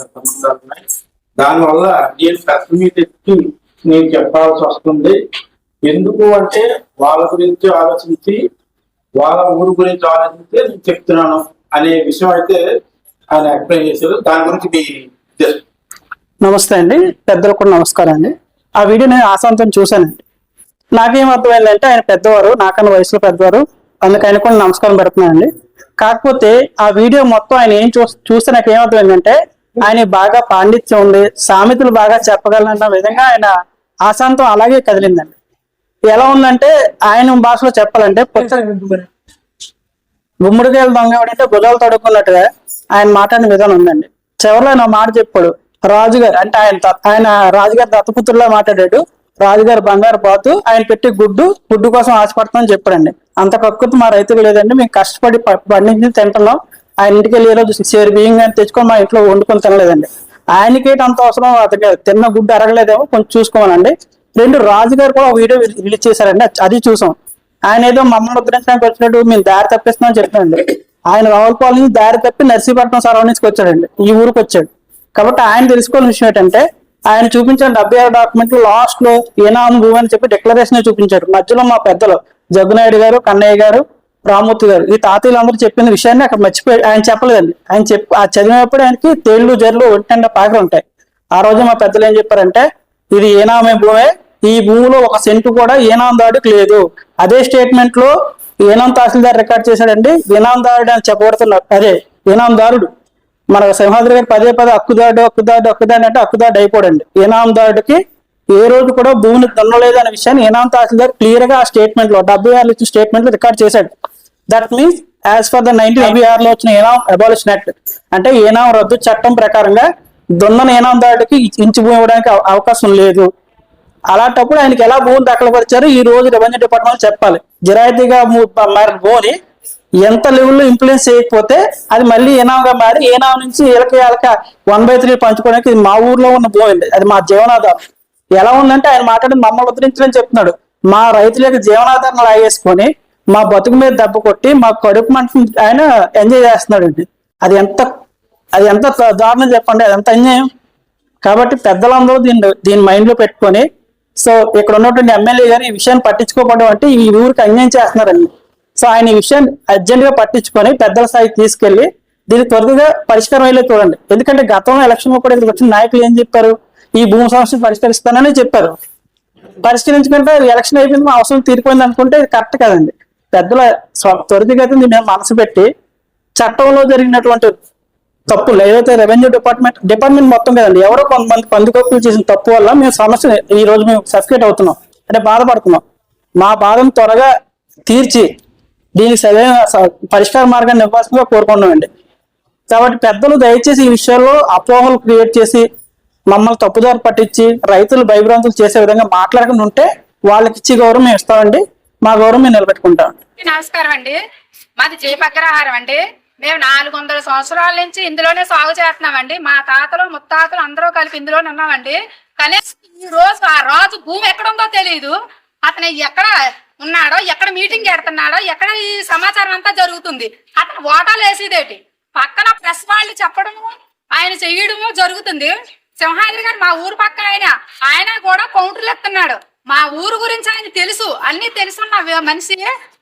సంబంధాలు ఉన్నాయి. దానివల్ల నేను ప్రెస్ మీట్ ఎత్తి నేను చెప్పాల్సి వస్తుంది. ఎందుకు అంటే వాళ్ళ గురించి ఆలోచించి వాళ్ళ ఊరు గురించి ఆలోచించి నేను చెప్తున్నాను అనే విషయం అయితే ఆయన ఎక్స్ప్లెయిన్ చేశారు. దాని గురించి మీ ఉద్దేశం. నమస్తే అండి, పెద్దలకు కూడా నమస్కారం అండి. ఆ వీడియో నేను ఆశాంతం చూశానండి. నాకేం అర్థమైందంటే ఆయన పెద్దవారు, నాకన్నా వయసులో పెద్దవారు, అందుకు ఆయన కూడా నమస్కారం పెడుతున్నానండి. కాకపోతే ఆ వీడియో మొత్తం ఆయన ఏం చూస్తే నాకు ఏమర్థమైందంటే ఆయన బాగా పాండిత్యం ఉంది, సామెతలు బాగా చెప్పగలన్న విధంగా ఆయన ఆశాంతం అలాగే కదిలిందండి. ఎలా ఉందంటే ఆయన భాషలో చెప్పాలంటే గుమ్మడికాయలు దొంగవాడంటే భుజాలు తడుక్కున్నట్టుగా ఆయన మాట్లాడిన విధానం ఉందండి. చివరిలో ఆయన మాట చెప్పాడు, రాజుగారు అంటే ఆయన రాజుగారి దత్తపుత్రులా మాట్లాడాడు. రాజుగారు బంగారు బాతు, ఆయన పెట్టి గుడ్డు కోసం ఆశపడతామని చెప్పాడండి. అంత కక్కుతు మా రైతులు లేదండి, మేము కష్టపడి పండించి తింటున్నాం. ఆయన ఇంటికి వెళ్ళి ఏదో సేరు బియ్యం కానీ తెచ్చుకొని మా ఇంట్లో వండుకొని తినలేదండి. ఆయనకేటి అంత అవసరం, అతనికి తిన్న గుడ్డు అరగలేదేమో కొంచెం చూసుకోమనండి. రెండు, రాజుగారు కూడా వీడియో రిలీజ్ చేశారండి, అది చూసాం. ఆయన ఏదో మమ్మల్ని ఉద్ధరించడానికి వచ్చినట్టు మేము దారి తప్పిస్తున్నామని చెప్పాడండి. ఆయన రావులపాలెం నుంచి దారి తప్పి నర్సీపట్నం సరౌండింగ్స్కి వచ్చాడండి, ఈ ఊరికి వచ్చాడు. కాబట్టి ఆయన తెలుసుకోవాల్సిన విషయం ఏంటంటే ఆయన చూపించిన 76 డాక్యుమెంట్లు లాస్ట్ లో ఏనాం భూమి అని చెప్పి డిక్లరేషన్ చూపించారు. మధ్యలో మా పెద్దలు జగ్గునాయుడు గారు, కన్నయ్య గారు, రామూర్తి గారు, ఈ తాతయ్యలు అందరూ చెప్పిన విషయాన్ని అక్కడ మర్చిపోయి ఆయన చెప్పలేదండి. ఆయన ఆ చదివినప్పుడు ఆయనకి తేళ్లు జర్లు ఒంటెండ పాకలు ఉంటాయి. ఆ రోజు మా పెద్దలు ఏం చెప్పారంటే ఇది ఏనామే భూమే, ఈ భూమిలో ఒక సెంటు కూడా ఏనాందారుడికి లేదు. అదే స్టేట్మెంట్ లో ఏనాం తహసీల్దార్ రికార్డ్ చేశాడండి. ఏనాందారుడు అని చెప్పబడుతున్నారు, అదే ఏనాందారుడు. మన సింహాద్రి గారు పదే హక్కుదారుడు అంటే హక్కుదారుడు అయిపోడండి. ఏనాందారుడికి ఏ రోజు కూడా భూమిని దున్నలేదు అనే విషయాన్ని ఏనాం తహసీల్దార్ క్లియర్ గా ఆ స్టేట్మెంట్ లో 76 ఇచ్చిన స్టేట్మెంట్ లో రికార్డ్ చేశాడు. That means as for the 1976 లో వచ్చిన ఏనాం అబాలిషన్ యాక్ట్ అంటే ఏనాం రద్దు చట్టం ప్రకారంగా దున్నని ఏనాందారుడికి ఇంచు భూమి ఇవ్వడానికి అవకాశం లేదు. అలాంటప్పుడు ఆయనకి ఎలా భూమిని దఖలుపరిచారు ఈ రోజు రెవెన్యూ డిపార్ట్మెంట్ చెప్పాలి. జిరాయితీగా భూమి ఎంత లెవెల్లో ఇన్ఫ్లుయెన్స్ చేయకపోతే అది మళ్ళీ ఏనాంగా మారి ఏనాం నుంచి ఏలక 1/3 పంచుకోవడానికి ఇది మా ఊర్లో ఉన్న భూమి అండి, అది మా జీవనాధారం. ఎలా ఉందంటే ఆయన మాట్లాడి మమ్మల్ని ఉద్ధరించని చెప్తున్నాడు. మా రైతుల యొక్క జీవనాధారం లాగేసుకొని మా బతుకు మీద దెబ్బ కొట్టి మా కడుపు మంట ఆయన ఎంజాయ్ చేస్తున్నాడు అండి. అది ఎంత దారుణం చెప్పండి, అది ఎంత అన్యాయం. కాబట్టి పెద్దలందరూ దీన్ని మైండ్ లో పెట్టుకొని సో ఇక్కడ ఉన్నటువంటి ఎమ్మెల్యే గారు ఈ విషయాన్ని పట్టించుకోకపోవడం అంటే ఈ ఊరికి అన్యాయం చేస్తున్నారండి. సో ఆయన ఈ విషయాన్ని అర్జెంట్ గా పట్టించుకొని పెద్దల స్థాయికి తీసుకెళ్లి దీన్ని త్వరగా పరిష్కారం అయ్యే చూడండి. ఎందుకంటే గతంలో ఎలక్షన్ కూడా ఇక్కడికి వచ్చిన నాయకులు ఏం చెప్పారు, ఈ భూమి సమస్యను పరిష్కరిస్తానని చెప్పారు. పరిష్కరించుకుంటే ఎలక్షన్ అయిపోయింది, మా అవసరం తీరిపోయింది అనుకుంటే ఇది కరెక్ట్ కదండి. పెద్దల త్వరితగతిని దీని మీద మనసు పెట్టి చట్టంలో జరిగినటువంటి తప్పులు ఏదైతే రెవెన్యూ డిపార్ట్మెంట్ మొత్తం కదండి, ఎవరో కొంతమంది పందుకొక్కులు చేసిన తప్పు వల్ల మేము సమస్య ఈ రోజు మేము సఫికేట్ అవుతున్నాం అంటే బాధపడుతున్నాం. మా బాధను త్వరగా తీర్చి దీనికి సరైన పరిష్కార మార్గాన్ని ఇవ్వాల్సిందిగా కోరుకున్నామండి. కాబట్టి పెద్దలు దయచేసి ఈ విషయాల్లో అపోహలు క్రియేట్ చేసి మమ్మల్ని తప్పుదారి పట్టించి రైతులు భయభ్రాంతులు చేసే విధంగా మాట్లాడకుండా ఉంటే వాళ్ళకి ఇచ్చి గౌరవం మేము ఇస్తామండి, మా గౌరవం మేము నిలబెట్టుకుంటాం. నమస్కారం అండి, మాది జేపీ అగ్రహారం అండి. మేము 400 సంవత్సరాల నుంచి ఇందులోనే సాగు చేస్తున్నామండి. మా తాతలు ముత్తాతలు అందరూ కలిపి ఇందులోనే ఉన్నామండి. కానీ ఈ రోజు ఆ రాజు భూమి ఎక్కడుందో తెలియదు, అతను ఎక్కడ ఉన్నాడో, ఎక్కడ మీటింగ్ పెడుతున్నాడో, ఎక్కడ ఈ సమాచారం అంతా జరుగుతుంది. అతను ఓటాలు వేసేదేటి పక్కన ప్రెస్ వాళ్ళు చెప్పడము ఆయన చెయ్యడము జరుగుతుంది. సింహాద్రి గారు మా ఊరు పక్క ఆయన కూడా కౌంటర్లు ఎత్తున్నాడు. మా ఊరు గురించి ఆయన తెలుసు, అన్ని తెలుసున్న మనిషి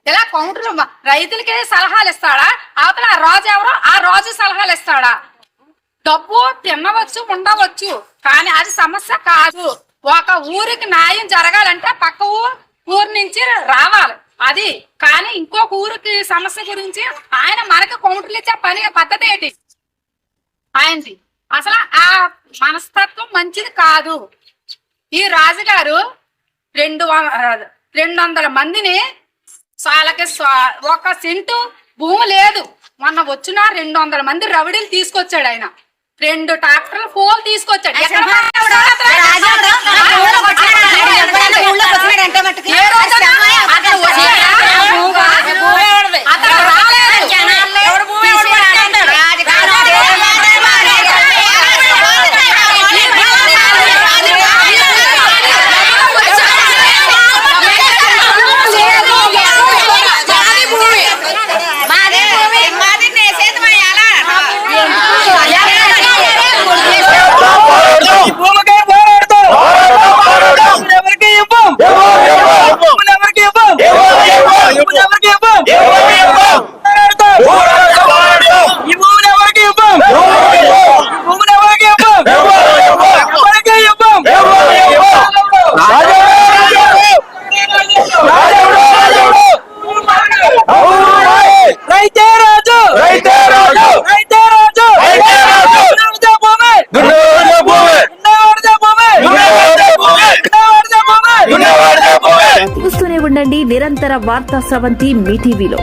ఇలా కౌంటర్లు రైతులకే సలహాలు ఇస్తాడా, అవతల ఆ రాజు ఎవరో ఆ రాజు సలహాలు ఇస్తాడా? డబ్బు తినవచ్చు ఉండవచ్చు కానీ అది సమస్య కాదు. ఒక ఊరికి న్యాయం జరగాలంటే పక్క ఊరు నుంచి రావాలి అది. కానీ ఇంకొక ఊరికి సమస్య గురించి ఆయన మనకు కౌంటర్లు ఇచ్చే పద్ధతి ఏంటి ఆయనది? అసలు ఆ మనస్తత్వం మంచిది కాదు. ఈ రాజుగారు 200 మందిని వాళ్ళకి ఒక సెంటు భూమి లేదు. మొన్న వచ్చిన 200 మంది రవిడీలు తీసుకొచ్చాడు ఆయన. 2 ట్రాక్టర్ల పోలు తీసుకొచ్చాడు. రైతే రాజు రైతే రాజు రైతే రాజు రైతే రాజు దున్నేవాడిదే భూమి దున్నేవాడిదే భూమి దున్నేవాడిదే భూమి దున్నేవాడిదే భూమి దున్నేవాడిదే భూమి దున్నేవాడిదే భూమి. చూస్తూనే ఉండండి నిరంతర వార్తా స్రవంతి మీ టీవీలో.